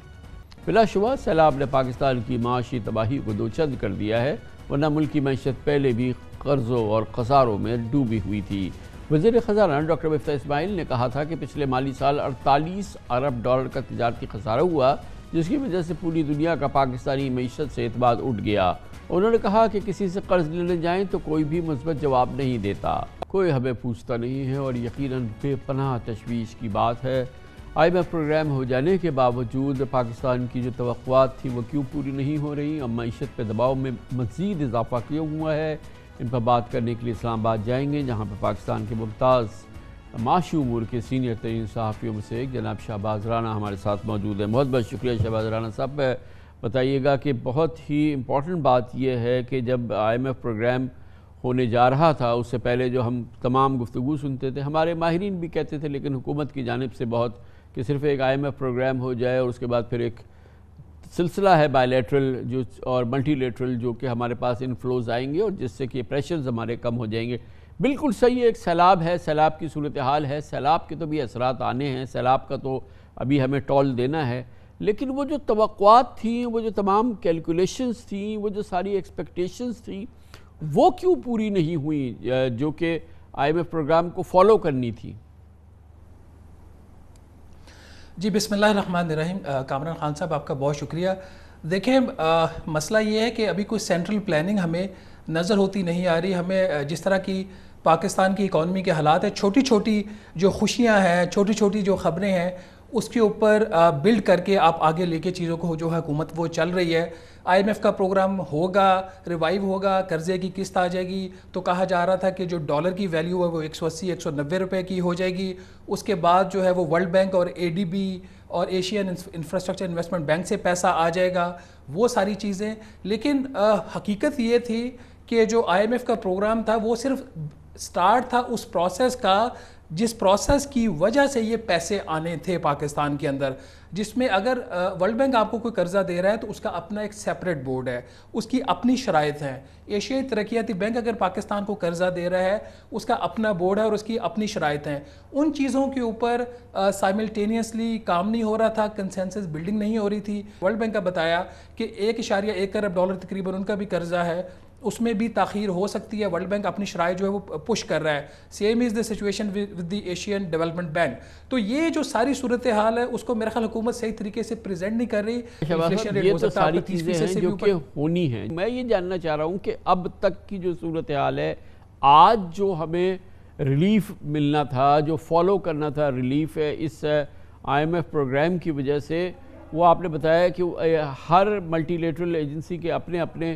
بلا شبہ سیلاب نے پاکستان کی معاشی تباہی کو دوچند کر دیا ہے، ورنہ ملک کی معیشت پہلے بھی قرضوں اور خساروں میں ڈوبی ہوئی تھی. وزیر خزانہ ڈاکٹر مفتاح اسماعیل نے کہا تھا کہ پچھلے مالی سال 48 ارب ڈالر کا تجارتی خسارہ ہوا، جس کی وجہ سے پوری دنیا کا پاکستانی معیشت سے اعتماد اٹھ گیا۔ انہوں نے کہا کہ کسی سے قرض لینے جائیں تو کوئی بھی مثبت جواب نہیں دیتا، کوئی ہمیں پوچھتا نہیں ہے، اور یقیناً بے پناہ تشویش کی بات ہے۔ IMF پروگرام ہو جانے کے باوجود پاکستان کی جو توقعات تھی وہ کیوں پوری نہیں ہو رہی؟ اب معیشت پہ دباؤ میں مزید اضافہ کیوں ہوا ہے؟ ان پر بات کرنے کے لیے اسلام آباد جائیں گے، جہاں پہ پاکستان کے ممتاز معاشی امور کے سینئر ترین صحافیوں میں سے ایک جناب شہباز رانا ہمارے ساتھ موجود ہیں۔ بہت بہت شکریہ شہباز رانا صاحب۔ بتائیے گا کہ بہت ہی امپورٹنٹ بات یہ ہے کہ جب IMF پروگرام ہونے جا رہا تھا، اس سے پہلے جو ہم تمام گفتگو سنتے تھے، ہمارے ماہرین بھی کہتے تھے، لیکن حکومت کی جانب سے بہت کہ صرف ایک IMF پروگرام ہو جائے اور اس کے بعد پھر ایک سلسلہ ہے بائی لیٹرل جو اور ملٹی لیٹرل جو کہ ہمارے پاس انفلوز آئیں گے اور جس سے کہ پریشرز ہمارے کم ہو جائیں گے۔ بالکل صحیح، ایک سیلاب ہے، سیلاب کی صورتحال ہے، سیلاب کے تو بھی اثرات آنے ہیں، سیلاب کا تو ابھی ہمیں ٹول دینا ہے، لیکن وہ جو توقعات تھیں، وہ جو تمام کیلکولیشنز تھیں، وہ جو ساری ایکسپیکٹیشنز تھیں، وہ کیوں پوری نہیں ہوئیں جو کہ IMF پروگرام کو فالو کرنی تھی؟ جی بسم اللہ الرحمن الرحیم۔ کامران خان صاحب آپ کا بہت شکریہ۔ دیکھیں مسئلہ یہ ہے کہ ابھی کوئی سینٹرل پلاننگ ہمیں نظر ہوتی نہیں آ رہی۔ ہمیں جس طرح کی پاکستان کی اکانومی کے حالات ہیں، چھوٹی چھوٹی جو خوشیاں ہیں، چھوٹی چھوٹی جو خبریں ہیں، اس کے اوپر بلڈ کر کے آپ آگے لے کے چیزوں کو جو ہے حکومت وہ چل رہی ہے۔ IMF کا پروگرام ہوگا، ریوائیو ہوگا، قرضے کی قسط آ جائے گی، تو کہا جا رہا تھا کہ جو ڈالر کی ویلیو ہے وہ 180 190 روپے کی ہو جائے گی۔ اس کے بعد جو ہے وہ ورلڈ بینک اور ADB اور ایشین انفراسٹرکچر انویسٹمنٹ بینک سے پیسہ آ جائے گا، وہ ساری چیزیں۔ لیکن حقیقت یہ تھی کہ جو IMF کا پروگرام تھا وہ صرف سٹارٹ تھا اس پروسیس کا جس پروسیس کی وجہ سے یہ پیسے آنے تھے پاکستان کے اندر، جس میں اگر ورلڈ بینک آپ کو کوئی قرضہ دے رہا ہے تو اس کا اپنا ایک سیپریٹ بورڈ ہے، اس کی اپنی شرائط ہیں۔ ایشیائی ترقیاتی بینک اگر پاکستان کو قرضہ دے رہا ہے، اس کا اپنا بورڈ ہے اور اس کی اپنی شرائط ہیں۔ ان چیزوں کے اوپر سائملٹینیسلی کام نہیں ہو رہا تھا، کنسنسس بلڈنگ نہیں ہو رہی تھی۔ ورلڈ بینک کا بتایا کہ 1.1 ارب ڈالر تقریباً ان کا بھی قرضہ ہے، اس میں بھی تاخیر ہو سکتی ہے۔ ورلڈ بینک اپنی شرائط جو ہے وہ پش کر رہا ہے۔ Same is the situation with the Asian development bank. تو یہ جو ساری صورتحال ہے اس کو میرا خیال حکومت صحیح طریقے سے پریزنٹ نہیں کر رہی۔ یہ تو ساری چیزیں ہیں جو کہ ہونی ہیں۔ میں یہ جاننا چاہ رہا ہوں کہ اب تک کی جو صورتحال ہے، آج جو ہمیں ریلیف ملنا تھا، جو فالو کرنا تھا ریلیف ہے اس IMF پروگرام کی وجہ سے، وہ آپ نے بتایا کہ ہر ملٹی لیٹرل ایجنسی کے اپنے اپنے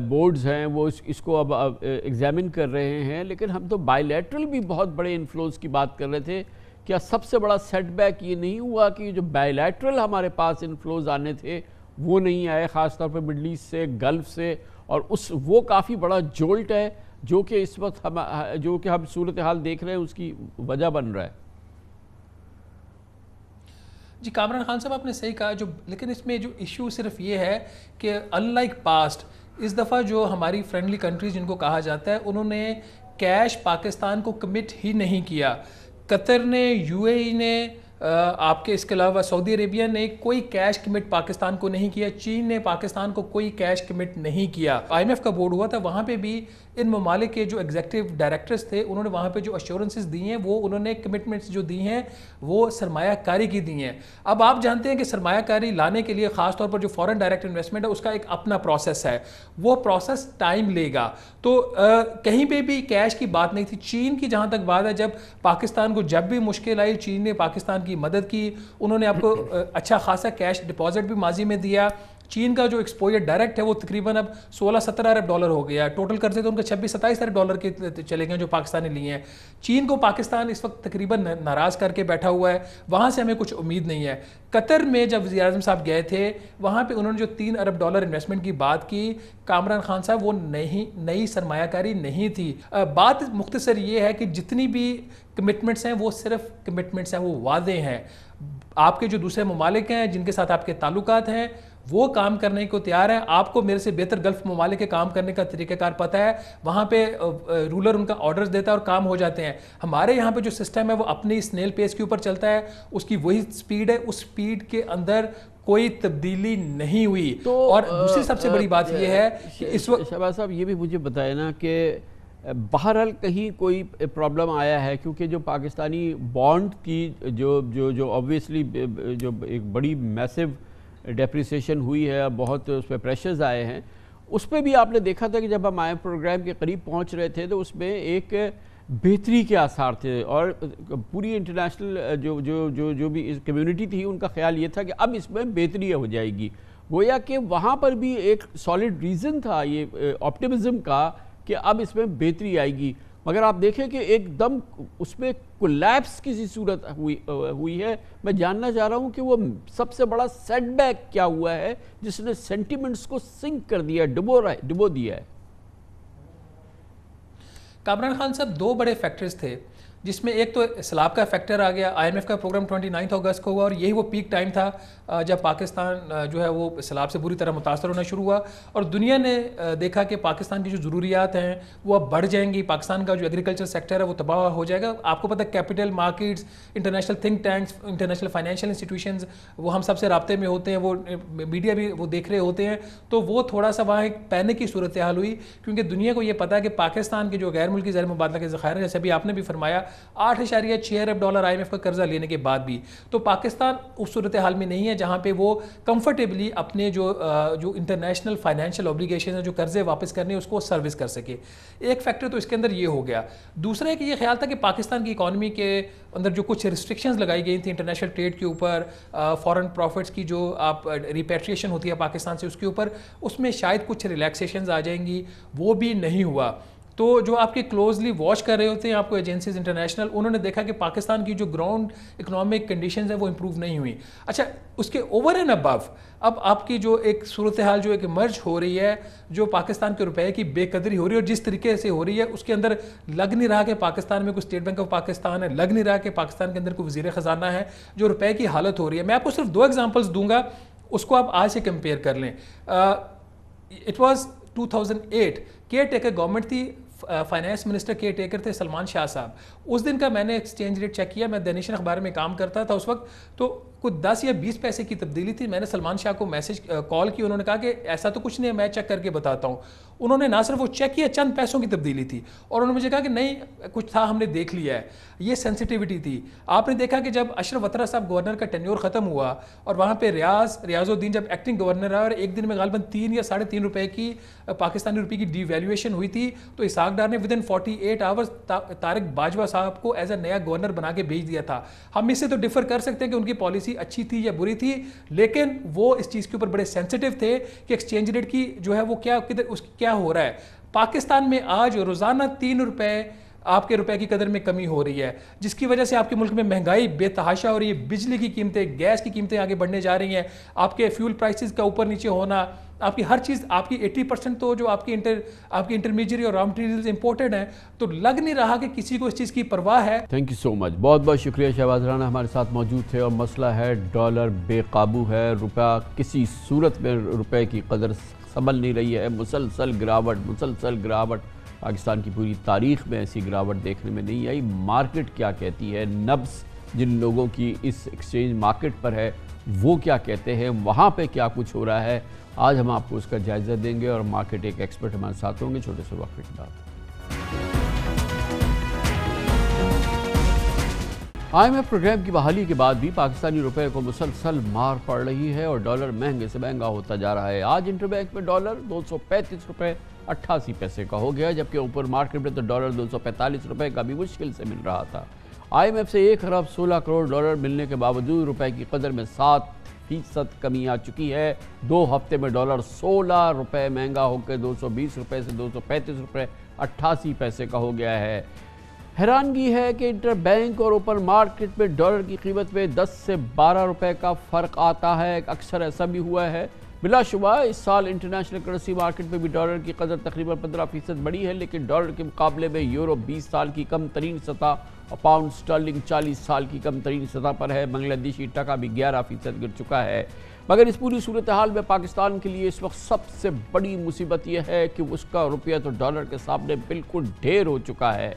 بورڈز ہیں، وہ اس کو اب ایگزامن کر رہے ہیں، لیکن ہم تو بائی لیٹرل بھی بہت بڑے انفلوز کی بات کر رہے تھے۔ کیا سب سے بڑا سیٹ بیک یہ نہیں ہوا کہ جو بائی لیٹرل ہمارے پاس انفلوز آنے تھے وہ نہیں آئے، خاص طور پہ مڈل ایسٹ سے، گلف سے، اور وہ کافی بڑا جولٹ ہے جو کہ اس وقت ہم صورتحال دیکھ رہے ہیں اس کی وجہ بن رہا ہے؟ جی کامران خان صاحب آپ نے صحیح کہا، لیکن اس میں جو ایشو صرف یہ ہے کہ ان لائک پاسٹ، اس دفعہ جو ہماری فرینڈلی کنٹریز جن کو کہا جاتا ہے، انہوں نے کیش پاکستان کو کمٹ ہی نہیں کیا۔ قطر نے، UAE نے، آپ کے اس کے علاوہ سعودی عربیہ نے کوئی کیش کمٹ پاکستان کو نہیں کیا، چین نے پاکستان کو کوئی کیش کمٹ نہیں کیا۔ IMF کا بورڈ ہوا تھا، وہاں پہ بھی ان ممالک کے جو ایگزیکٹو ڈائریکٹرز تھے انہوں نے وہاں پہ جو ایشورنسز دی ہیں وہ انہوں نے کمٹمنٹس جو دی ہیں وہ سرمایہ کاری کی دی ہیں۔ اب آپ جانتے ہیں کہ سرمایہ کاری لانے کے لیے خاص طور پر جو فورن ڈائریکٹ انویسٹمنٹ ہے اس کا ایک اپنا پروسیس ہے، وہ پروسیس ٹائم لے گا۔ تو کہیں پہ بھی کیش کی بات نہیں تھی۔ چین کی جہاں تک بات ہے، جب پاکستان کو جب بھی مشکل آئی چین نے پاکستان کی مدد کی، انہوں نے آپ کو اچھا خاصا کیش ڈپازٹ بھی ماضی میں دیا۔ چین کا جو ایکسپوجر ڈائریکٹ ہے وہ تقریباً اب 16-17 ارب ڈالر ہو گیا ہے، ٹوٹل قرضے تو ان کے 26-27 ارب ڈالر کے چلے گئے جو پاکستان نے لیے ہیں۔ چین کو پاکستان اس وقت تقریباً ناراض کر کے بیٹھا ہوا ہے، وہاں سے ہمیں کچھ امید نہیں ہے۔ قطر میں جب وزیر اعظم صاحب گئے تھے وہاں پہ انہوں نے جو 3 ارب ڈالر انویسٹمنٹ کی بات کی، کامران خان صاحب وہ نئی سرمایہ کاری نہیں تھی۔ بات مختصر یہ ہے کہ جتنی بھی کمٹمنٹس ہیں وہ صرف کمٹمنٹس ہیں، وہ وعدے ہیں۔ آپ کے جو دوسرے ممالک ہیں جن کے ساتھ آپ کے تعلقات ہیں وہ کام کرنے کو تیار ہیں۔ آپ کو میرے سے بہتر گلف ممالک کے کام کرنے کا طریقہ کار پتہ ہے، وہاں پہ رولر ان کا آرڈرز دیتا ہے اور کام ہو جاتے ہیں۔ ہمارے یہاں پہ جو سسٹم ہے وہ اپنی سنیل پیس کے اوپر چلتا ہے، اس کی وہی سپیڈ ہے، اس سپیڈ کے اندر کوئی تبدیلی نہیں ہوئی۔ اور دوسری سب سے بڑی بات یہ ہے کہ اس وقت شہباز صاحب یہ بھی مجھے بتائے نا کہ بہرحال کہیں کوئی پرابلم آیا ہے، کیونکہ جو پاکستانی بانڈ کی جو آبویسلی جو ایک بڑی میسو ڈیپریسیشن ہوئی ہے، بہت اس پہ پریشرز آئے ہیں. اس پہ بھی آپ نے دیکھا تھا کہ جب ہم IMF پروگرام کے قریب پہنچ رہے تھے تو اس میں ایک بہتری کے آثار تھے، اور پوری انٹرنیشنل جو بھی کمیونٹی تھی ان کا خیال یہ تھا کہ اب اس میں بہتری ہو جائے گی. گویا کہ وہاں پر بھی ایک سالڈ ریزن تھا یہ آپٹیمزم کا کہ اب اس میں بہتری آئے گی، مگر آپ دیکھیں کہ ایک دم اس میں کولیپس کسی صورت ہوئی ہے. میں جاننا چاہ رہا ہوں کہ وہ سب سے بڑا سیٹ بیک کیا ہوا ہے جس نے سینٹیمنٹس کو سنک کر دیا، ڈبو دیا ہے. کامران خان صاحب، دو بڑے فیکٹرز تھے جس میں ایک تو سیلاب کا فیکٹر آ گیا. IMF کا پروگرام 29 اگست کو ہوا اور یہی وہ پیک ٹائم تھا جب پاکستان جو ہے وہ سیلاب سے بری طرح متاثر ہونا شروع ہوا، اور دنیا نے دیکھا کہ پاکستان کی جو ضروریات ہیں وہ اب بڑھ جائیں گی. پاکستان کا جو ایگریکلچر سیکٹر ہے وہ تباہ ہو جائے گا. آپ کو پتہ ہے capital markets, international think tanks, international financial institutions وہ ہم سب سے رابطے میں ہوتے ہیں، وہ میڈیا بھی وہ دیکھ رہے ہوتے ہیں. تو وہ تھوڑا سا وہاں ایک پینک کی صورتحال ہوئی، کیونکہ دنیا کو یہ پتا ہے کہ پاکستان کے جو غیر ملکی زر مبادلہ کے ذخائر ہیں، جیسے ابھی آپ نے بھی فرمایا $8.6 ارب IMF کا قرضہ لینے کے بعد بھی، تو پاکستان اس صورتحال میں نہیں ہے جہاں پہ وہ کمفرٹیبلی اپنے جو انٹرنیشنل فائنینشیل اوبلیگیشن ہیں، جو قرضے واپس کرنے اس کو سروس کر سکے. ایک فیکٹر تو اس کے اندر یہ ہو گیا. دوسرا ہے کہ یہ خیال تھا کہ پاکستان کی اکانومی کے اندر جو کچھ ریسٹرکشنز لگائی گئی تھیں انٹرنیشنل ٹریڈ کے اوپر، فورن پروفٹس کی جو آپ ریپیٹریشن ہوتی ہے پاکستان سے اس کے اوپر، اس میں شاید کچھ ریلیکسیشنز آ جائیں گی. وہ بھی نہیں ہوا. تو جو آپ کے کلوزلی واچ کر رہے ہوتے ہیں آپ کو ایجنسیز انٹرنیشنل، انہوں نے دیکھا کہ پاکستان کی جو گراؤنڈ اکنامک کنڈیشنز ہیں وہ امپروو نہیں ہوئی. اچھا، اس کے اوور اینڈ ابو اب آپ کی جو ایک صورتحال جو ایک مرج ہو رہی ہے، جو پاکستان کے روپے کی بے قدری ہو رہی ہے اور جس طریقے سے ہو رہی ہے، اس کے اندر لگ نہیں رہا کہ پاکستان میں کوئی اسٹیٹ بینک آف پاکستان ہے، لگ نہیں رہا کہ پاکستان کے اندر کوئی وزیر خزانہ ہے. جو روپے کی حالت ہو رہی ہے، میں آپ کو صرف 2 ایگزامپلس دوں گا، اس کو آپ آج سے کمپیئر کر لیں. It was 2008، care taker government تھی، فائنانس منسٹر کیئر ٹیکر تھے سلمان شاہ صاحب. اس دن کا میں نے ایکسچینج ریٹ چیک کیا، میں دینشن اخبار میں کام کرتا تھا اس وقت، تو کوئی 10 یا 20 پیسے کی تبدیلی تھی. میں نے سلمان شاہ کو کال کی، انہوں نے کہا کہ ایسا تو کچھ نہیں ہے، میں چیک کر کے بتاتا ہوں. انہوں نے نہ صرف وہ چیک کیا، چند پیسوں کی تبدیلی تھی، اور انہوں نے مجھے کہا کہ نہیں کچھ تھا، ہم نے دیکھ لیا ہے. یہ سینسٹیوٹی تھی. آپ نے دیکھا کہ جب اشرف وطرہ صاحب گورنر کا ٹینیور ختم ہوا اور وہاں پہ ریاض الدین جب ایکٹنگ گورنر رہا اور ایک دن میں غالباً 3 یا 3.5 روپے کی پاکستانی روپے کی ڈی ویلیویشن ہوئی تھی، تو اسحاق ڈار نے ودن 48 آورز طارق باجوہ صاحب کو ایز اے نیا گورنر بنا کے بھیج دیا تھا. ہم اس سے تو ڈفر کر سکتے ہیں کہ ان کی پالیسی اچھی تھی یا بری تھی، لیکن وہ اس چیز کے اوپر بڑے سینسٹیو تھے کہ ایکسچینج ریٹ کی جو ہے وہ کیا ہو رہا ہے. پاکستان میں آج روزانہ 3 روپے آپ کے روپے کی قدر میں کمی ہو رہی ہے، جس کی وجہ سے آپ کے ملک میں مہنگائی بے تحاشا ہو رہی ہے. بجلی کی قیمتیں، گیس کی قیمتیں آگے بڑھنے جا رہی ہیں، آپ کے فیول پرائسز کا اوپر نیچے ہونا، آپ کی ہر چیز، آپ کی 80% تو جو آپ کی انٹرمیڈیری اور را مٹیریلز امپورٹڈ ہیں. تو لگ نہیں رہا کہ کسی کو اس چیز کی پرواہ ہے. تھینک یو سو مچ، بہت بہت شکریہ. شہباز رانا ہمارے ساتھ موجود تھے، اور مسئلہ ہے ڈالر بے قابو ہے، روپیہ کسی صورت میں روپے کی قدر سنبھل نہیں رہی ہے. مسلسل گراوٹ پاکستان کی پوری تاریخ میں ایسی گراوٹ دیکھنے میں نہیں آئی. مارکیٹ کیا کہتی ہے، نبض جن لوگوں کی اس ایکسچینج مارکیٹ پر ہے وہ کیا کہتے ہیں، وہاں پہ کیا کچھ ہو رہا ہے، آج ہم آپ کو اس کا جائزہ دیں گے، اور مارکیٹ ایک ایکسپرٹ ہمارے ساتھ ہوں گے. چھوٹے سے وقت کے بعد IMF پروگرام کی بحالی کے بعد بھی پاکستانی روپے کو مسلسل مار پڑ رہی ہے اور ڈالر مہنگے سے مہنگا ہوتا جا رہا ہے. آج انٹر بینک میں ڈالر 235 روپے 88 پیسے کا ہو گیا، جبکہ اوپر مارکیٹ میں تو ڈالر 245 روپے کا بھی مشکل سے مل رہا تھا. IMF سے 1 ارب 16 کروڑ ڈالر ملنے کے باوجود روپے کی قدر میں 7% کمی آ چکی ہے. 2 ہفتے میں ڈالر 16 روپے مہنگا ہو کے 220 روپے سے 235 روپے 88 پیسے کا ہو گیا ہے. حیرانگی ہے کہ انٹر بینک اور اوپن مارکیٹ میں ڈالر کی قیمت میں 10 سے 12 روپے کا فرق آتا ہے. اکثر ایسا بھی ہوا ہے. بلا شبہ اس سال انٹرنیشنل کرنسی مارکیٹ میں بھی ڈالر کی قدر تقریباً 15% بڑھی ہے، لیکن ڈالر کے مقابلے میں یورو 20 سال کی کم ترین سطح اور پاؤنڈ سٹرلنگ 40 سال کی کم ترین سطح پر ہے. بنگلہ دیشی ٹکا بھی 11% گر چکا ہے. مگر اس پوری صورتحال میں پاکستان کے لیے اس وقت سب سے بڑی مصیبت یہ ہے کہ اس کا روپیہ تو ڈالر کے سامنے بالکل ڈھیر ہو چکا ہے.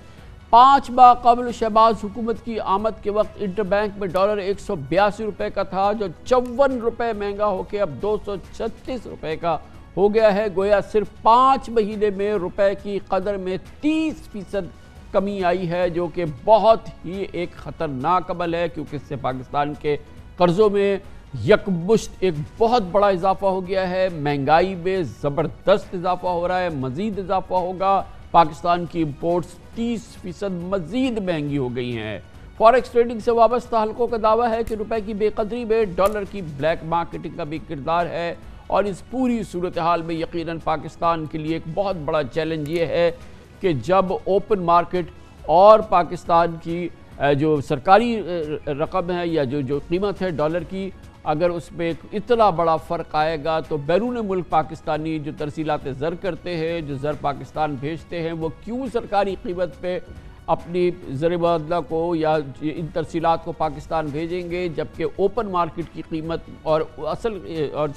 5 ماہ قبل شہباز حکومت کی آمد کے وقت انٹر بینک میں ڈالر 182 روپے کا تھا، جو 54 روپے مہنگا ہو کے اب 236 روپے کا ہو گیا ہے. گویا صرف 5 مہینے میں روپے کی قدر میں 30% کمی آئی ہے، جو کہ بہت ہی ایک خطرناک عمل ہے، کیونکہ اس سے پاکستان کے قرضوں میں یکمشت ایک بہت بڑا اضافہ ہو گیا ہے، مہنگائی میں زبردست اضافہ ہو رہا ہے، مزید اضافہ ہوگا، پاکستان کی امپورٹس 30% مزید مہنگی ہو گئی ہیں۔ فوریکس ٹریڈنگ سے وابستہ حلقوں کا دعویٰ ہے کہ روپے کی بے قدری میں ڈالر کی بلیک مارکیٹنگ کا بھی کردار ہے، اور اس پوری صورتحال میں یقیناً پاکستان کے لیے ایک بہت بڑا چیلنج یہ ہے کہ جب اوپن مارکیٹ اور پاکستان کی جو سرکاری رقم ہے یا جو قیمت ہے ڈالر کی، اگر اس میں اتنا بڑا فرق آئے گا تو بیرون ملک پاکستانی جو ترسیلات زر کرتے ہیں، جو زر پاکستان بھیجتے ہیں، وہ کیوں سرکاری قیمت پہ اپنی زر مبادلہ کو یا ان ترسیلات کو پاکستان بھیجیں گے، جبکہ اوپن مارکیٹ کی قیمت اور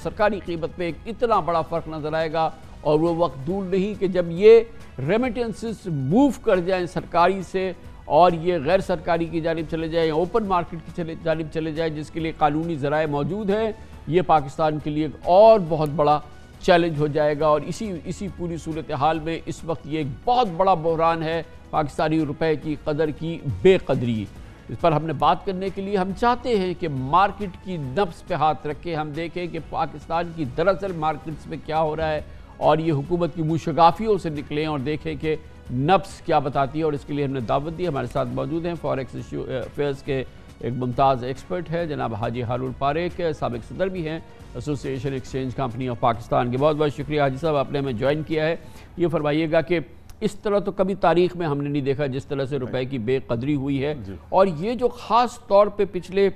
سرکاری قیمت میں ایک اتنا بڑا فرق نظر آئے گا، اور وہ وقت دور نہیں کہ جب یہ ریمیٹنسز موو کر جائیں سرکاری سے اور یہ غیر سرکاری کی جانب چلے جائیں یا اوپن مارکیٹ کی جانب چلے جائیں، جس کے لیے قانونی ذرائع موجود ہیں، یہ پاکستان کے لیے ایک اور بہت بڑا چیلنج ہو جائے گا۔ اور اسی پوری صورتحال میں اس وقت یہ ایک بہت بڑا بحران ہے پاکستانی روپے کی قدر کی بے قدری۔ اس پر ہم نے بات کرنے کے لیے ہم چاہتے ہیں کہ مارکیٹ کی نبض پہ ہاتھ رکھیں، ہم دیکھیں کہ پاکستان کی دراصل مارکیٹس میں کیا ہو رہا ہے، اور یہ حکومت کی منشگافیوں سے نکلیں اور دیکھیں کہ نبض کیا بتاتی ہے۔ اور اس کے لیے ہم نے دعوت دی، ہمارے ساتھ موجود ہیں فوریکس افیئرز کے ایک ممتاز ایکسپرٹ ہے جناب حاجی ہارون پاریک، سابق صدر بھی ہیں ایسوسی ایشن ایکسچینج کمپنی آف پاکستان کے۔ بہت بہت شکریہ حاجی صاحب، آپ نے ہمیں جوائن کیا ہے۔ یہ فرمائیے گا کہ اس طرح تو کبھی تاریخ میں ہم نے نہیں دیکھا جس طرح سے روپے کی بے قدری ہوئی ہے، اور یہ جو خاص طور پہ پچھلے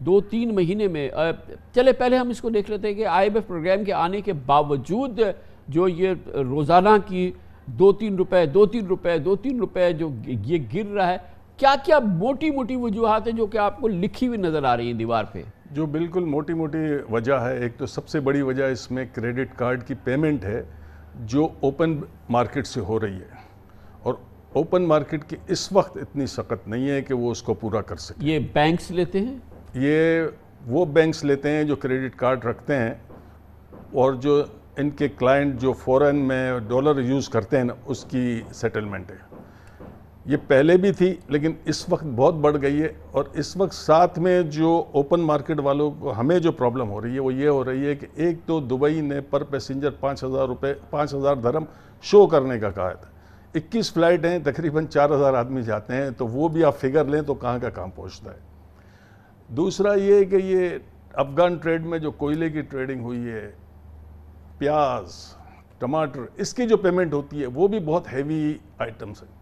2-3 مہینے میں، چلے پہلے ہم اس کو دیکھ لیتے ہیں کہ IMF پروگرام کے آنے کے باوجود جو یہ روزانہ کی 2-3 روپے جو یہ گر رہا ہے، کیا موٹی وجوہات ہیں جو کہ آپ کو لکھی ہوئی نظر آ رہی ہیں دیوار پہ؟ جو بالکل موٹی وجہ ہے، ایک تو سب سے بڑی وجہ اس میں کریڈٹ کارڈ کی پیمنٹ ہے جو اوپن مارکیٹ سے ہو رہی ہے، اور اوپن مارکیٹ کی اس وقت اتنی سخت نہیں ہے کہ وہ اس کو پورا کر سکے۔ یہ بینکس لیتے ہیں؟ یہ وہ بینکس لیتے ہیں جو کریڈٹ کارڈ رکھتے ہیں، اور جو ان کے کلائنٹ جو فورن میں ڈالر یوز کرتے ہیں نا، اس کی سیٹلمنٹ ہے۔ یہ پہلے بھی تھی لیکن اس وقت بہت بڑھ گئی ہے، اور اس وقت ساتھ میں جو اوپن مارکیٹ والوں کو ہمیں جو پرابلم ہو رہی ہے وہ یہ ہو رہی ہے کہ ایک تو دبئی نے پر پیسنجر 5,000 درہم شو کرنے کا کہا تھا۔ 21 فلائٹ ہیں، تقریباً 4,000 آدمی جاتے ہیں، تو وہ بھی آپ فگر لیں تو کہاں کا کام پہنچتا ہے۔ دوسرا یہ کہ یہ افغان ٹریڈ میں جو کوئلے کی ٹریڈنگ ہوئی ہے، پیاز، ٹماٹر، اس کی جو پیمنٹ ہوتی ہے وہ بھی بہت ہیوی آئٹمس ہیں۔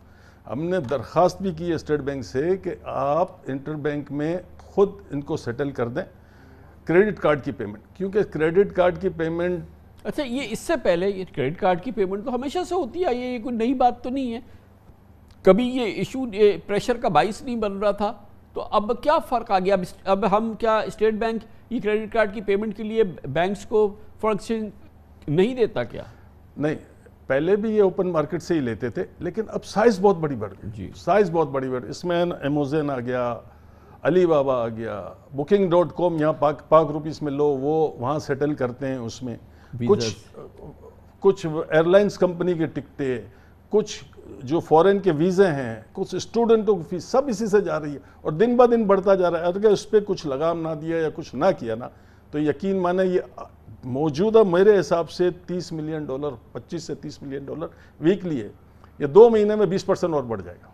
ہم نے درخواست بھی کی ہے اسٹیٹ بینک سے کہ آپ انٹر بینک میں خود ان کو سیٹل کر دیں کریڈٹ کارڈ کی پیمنٹ، کیونکہ کریڈٹ کارڈ کی پیمنٹ، اچھا یہ اس سے پہلے یہ کریڈٹ کارڈ کی پیمنٹ تو ہمیشہ سے ہوتی ہے، یہ کوئی نئی بات تو نہیں ہے، کبھی یہ ایشو پریشر کا باعث نہیں بن رہا تھا، تو اب کیا فرق آ گیا؟ اب ہم کیا اسٹیٹ بینک یہ کریڈٹ کارڈ کی پیمنٹ کے لیے بینکس کو فارن ایکسچینج نہیں دیتا کیا؟ نہیں، پہلے بھی یہ اوپن مارکیٹ سے ہی لیتے تھے، لیکن اب سائز بہت بڑی بڑھ گئی، سائز بہت بڑی بڑھ گئی۔ اس میں ایموزن آ گیا، علی بابا آ گیا، booking.com، یہاں پاک روپیز میں لو، وہ وہاں سیٹل کرتے ہیں۔ اس میں کچھ ایئر لائنس کمپنی کے ٹکٹیں، کچھ جو فورن کے ویزے ہیں، کچھ اسٹوڈنٹوں کی فیس، سب اسی سے جا رہی ہے، اور دن بہ دن بڑھتا جا رہا ہے۔ اگر اس پہ کچھ لگام نہ دیا یا کچھ نہ کیا نا، تو یقین مانے یہ موجودہ میرے حساب سے $30 ملین، $25 سے $30 ملین ویکلی ہے، یہ 2 مہینے میں 20% اور بڑھ جائے گا۔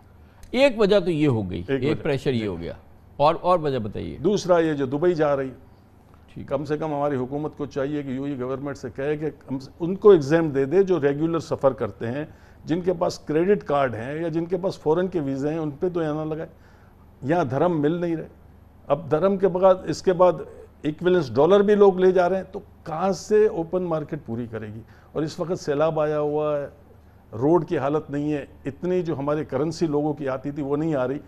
ایک وجہ تو یہ ہو گئی، ایک پریشر یہ ہو گیا، اور وجہ بتائیے۔ دوسرا یہ جو دبئی جا رہی، کم سے کم ہماری حکومت کو چاہیے کہ UAE گورنمنٹ سے کہے کہ ان کو ایگزیم دے دے جو ریگولر سفر کرتے ہیں، جن کے پاس کریڈٹ کارڈ ہیں یا جن کے پاس فورن کے ویزے ہیں، ان پہ تو یہاں نہ لگائے۔ یہاں دھرم مل نہیں رہے، اب دھرم کے بعد اس کے بعد ایکویلنس ڈالر بھی لوگ لے جا رہے ہیں، تو کہاں سے اوپن مارکیٹ پوری کرے گی؟ اور اس وقت سیلاب آیا ہوا ہے، روڈ کی حالت نہیں ہے، اتنی جو ہماری کرنسی لوگوں کی آتی تھی وہ نہیں آ رہی،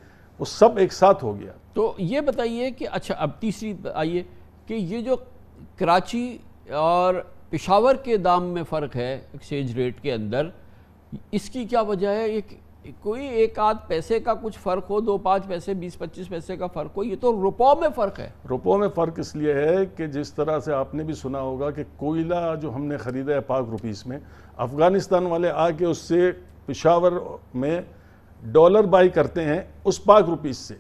وہ سب ایک ساتھ ہو گیا۔ تو یہ بتائیے کہ اچھا اب تیسری آئیے کہ یہ جو کراچی اور پشاور کے دام میں فرق ہے ایکسچینج ریٹ کے اندر، اس کی کیا وجہ ہے؟ کوئی ایک آدھ پیسے کا کچھ فرق ہو، 2-5 پیسے، 20-25 پیسے کا فرق ہو، یہ تو روپوں میں فرق ہے۔ روپوں میں فرق اس لیے ہے کہ جس طرح سے آپ نے بھی سنا ہوگا کہ کوئلہ جو ہم نے خریدا ہے پاک روپیز میں، افغانستان والے آ کے اس سے پشاور میں ڈالر بائی کرتے ہیں اس پاک روپیز سے،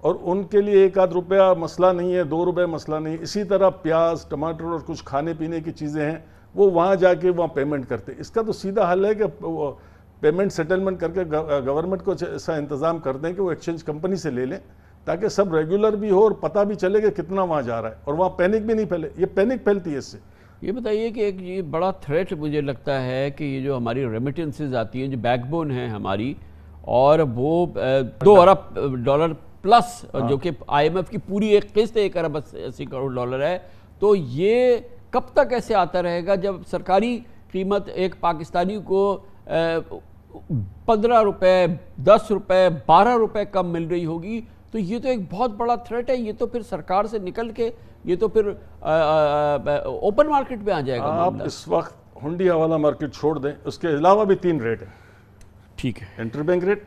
اور ان کے لیے 1 آدھ روپیہ مسئلہ نہیں ہے، 2 روپے مسئلہ نہیں ہے. اسی طرح پیاز، ٹماٹر اور کچھ کھانے پینے کی چیزیں ہیں وہ وہاں جا کے وہاں پیمنٹ کرتے. اس کا تو سیدھا حل ہے کہ پیمنٹ سیٹلمنٹ کر کے گورنمنٹ کو ایسا انتظام کر دیں کہ وہ ایکسچینج کمپنی سے لے لیں تاکہ سب ریگولر بھی ہو اور پتہ بھی چلے کہ کتنا وہاں جا رہا ہے اور وہاں پینک بھی نہیں پھیلے. یہ پینک پھیلتی ہے اس سے. یہ بتائیے کہ ایک یہ بڑا تھریٹ مجھے لگتا ہے کہ یہ جو ہماری ریمیٹنسز آتی ہیں جو بیک بون ہیں ہماری، اور وہ 2 ارب ڈالر پلس جو کہ آئی ایم ایف کی پوری ایک قسط 1 ارب 80 کروڑ ڈالر ہے، تو یہ کب تک ایسے آتا رہے گا جب سرکاری قیمت ایک پاکستانی کو 15 روپے 10 روپے 12 روپے کم مل رہی ہوگی؟ تو یہ تو ایک بہت بڑا تھریٹ ہے. یہ تو پھر سرکار سے نکل کے یہ تو پھر اوپن مارکیٹ پہ آ جائے گا. آپ اس وقت ہنڈی حوالہ مارکیٹ چھوڑ دیں، اس کے علاوہ بھی 3 ریٹ ہیں. ٹھیک ہے، inter bank rate,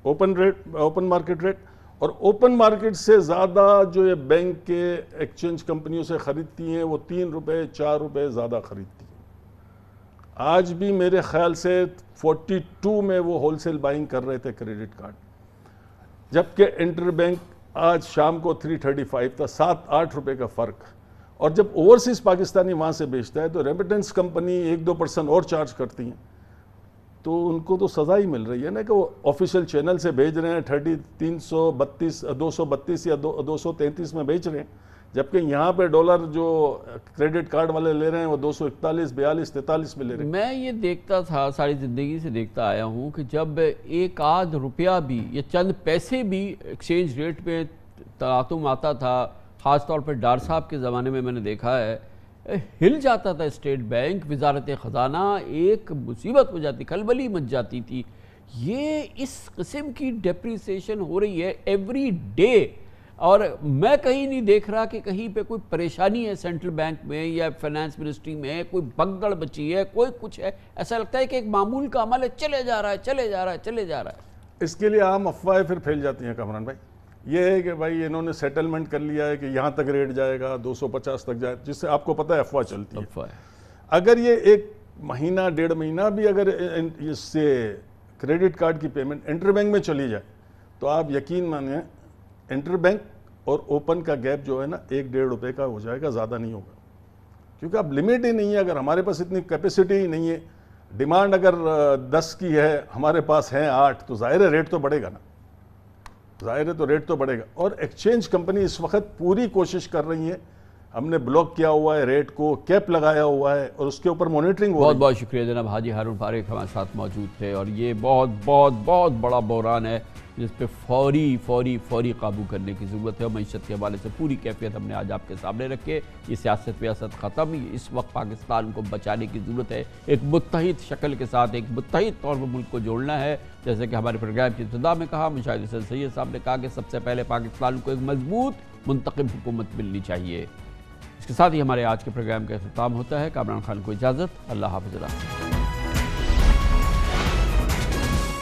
open market rate, اور اوپن مارکیٹ سے زیادہ جو یہ بینک کے ایکسچینج کمپنیوں سے خریدتی ہیں وہ 3 روپے 4 روپے زیادہ خریدتی ہیں. آج بھی میرے خیال سے 42 میں وہ ہول سیل بائنگ کر رہے تھے کریڈٹ کارڈ، جبکہ انٹر بینک آج شام کو 335 تھا، 7-8 روپے کا فرق. اور جب اوورسیز پاکستانی وہاں سے بیچتا ہے تو ریمیٹنس کمپنی 1-2% اور چارج کرتی ہیں، تو ان کو تو سزا ہی مل رہی ہے نا کہ وہ آفیشیل چینل سے بھیج رہے ہیں 232 یا 233 میں بیچ رہے ہیں، جبکہ یہاں پہ ڈالر جو کریڈٹ کارڈ والے لے رہے ہیں وہ 241 42 43 میں لے رہے ہیں. میں یہ دیکھتا تھا، ساری زندگی سے دیکھتا آیا ہوں کہ جب 1 آدھ روپیہ بھی یا چند پیسے بھی ایکسچینج ریٹ پہ تلاطم آتا تھا، خاص طور پہ ڈار صاحب کے زمانے میں نے دیکھا ہے، ہل جاتا تھا اسٹیٹ بینک، وزارت خزانہ ایک مصیبت ہو جاتی، کھلبلی مچ جاتی تھی. یہ اس قسم کی ڈیپریسیشن ہو رہی ہے ایوری ڈے، اور میں کہیں نہیں دیکھ رہا کہ کہیں پہ کوئی پریشانی ہے سینٹرل بینک میں یا فائنانس منسٹری میں، کوئی بگڑ بچی ہے، کوئی کچھ ہے. ایسا لگتا ہے کہ ایک معمول کا عمل ہے، چلے جا رہا ہے. اس کے لیے عام افواہیں پھر پھیل جاتی ہیں کامران بھائی. یہ ہے کہ بھائی انہوں نے سیٹلمنٹ کر لیا ہے کہ یہاں تک ریٹ جائے گا، 250 تک جائے، جس سے آپ کو پتہ ہے افواہ چلتی ہے. اگر یہ 1 مہینہ 1.5 مہینہ بھی اگر اس سے کریڈٹ کارڈ کی پیمنٹ انٹر بینک میں چلی جائے تو آپ یقین مانیں انٹر بینک اور اوپن کا گیپ جو ہے نا 1-1.5 روپے کا ہو جائے گا، زیادہ نہیں ہوگا. کیونکہ اب لمٹ ہی نہیں ہے. اگر ہمارے پاس اتنی کیپیسٹی ہی نہیں ہے، ڈیمانڈ اگر 10 کی ہے، ہمارے پاس ہیں 8، تو ظاہر ہے ریٹ تو بڑھے گا نا، ریٹ تو بڑھے گا. اور ایکسچینج کمپنی اس وقت پوری کوشش کر رہی ہیں، ہم نے بلاک کیا ہوا ہے ریٹ کو، کیپ لگایا ہوا ہے اور اس کے اوپر مانیٹرنگ ہو رہی ہے. بہت شکریہ جناب حاجی ہارون فاروق ہمارے ساتھ موجود تھے. اور یہ بہت بڑا بحران ہے جس پہ فوری قابو کرنے کی ضرورت ہے، اور معیشت کے حوالے سے پوری کیفیت ہم نے آج آپ کے سامنے رکھے. یہ سیاست ویاست ختم، اس وقت پاکستان کو بچانے کی ضرورت ہے. ایک متحد شکل کے ساتھ ایک متحد طور پر ملک کو جوڑنا ہے. جیسے کہ ہمارے پروگرام کی ابتدا میں کہا، مشاہد حسین سید صاحب نے کہا کہ سب سے پہلے پاکستان کو ایک مضبوط منتخب حکومت ملنی چاہیے. اس کے ساتھ ہی ہمارے آج کے پروگرام کا اختتام ہوتا ہے. کامران خان کو اجازت. اللہ حافظ.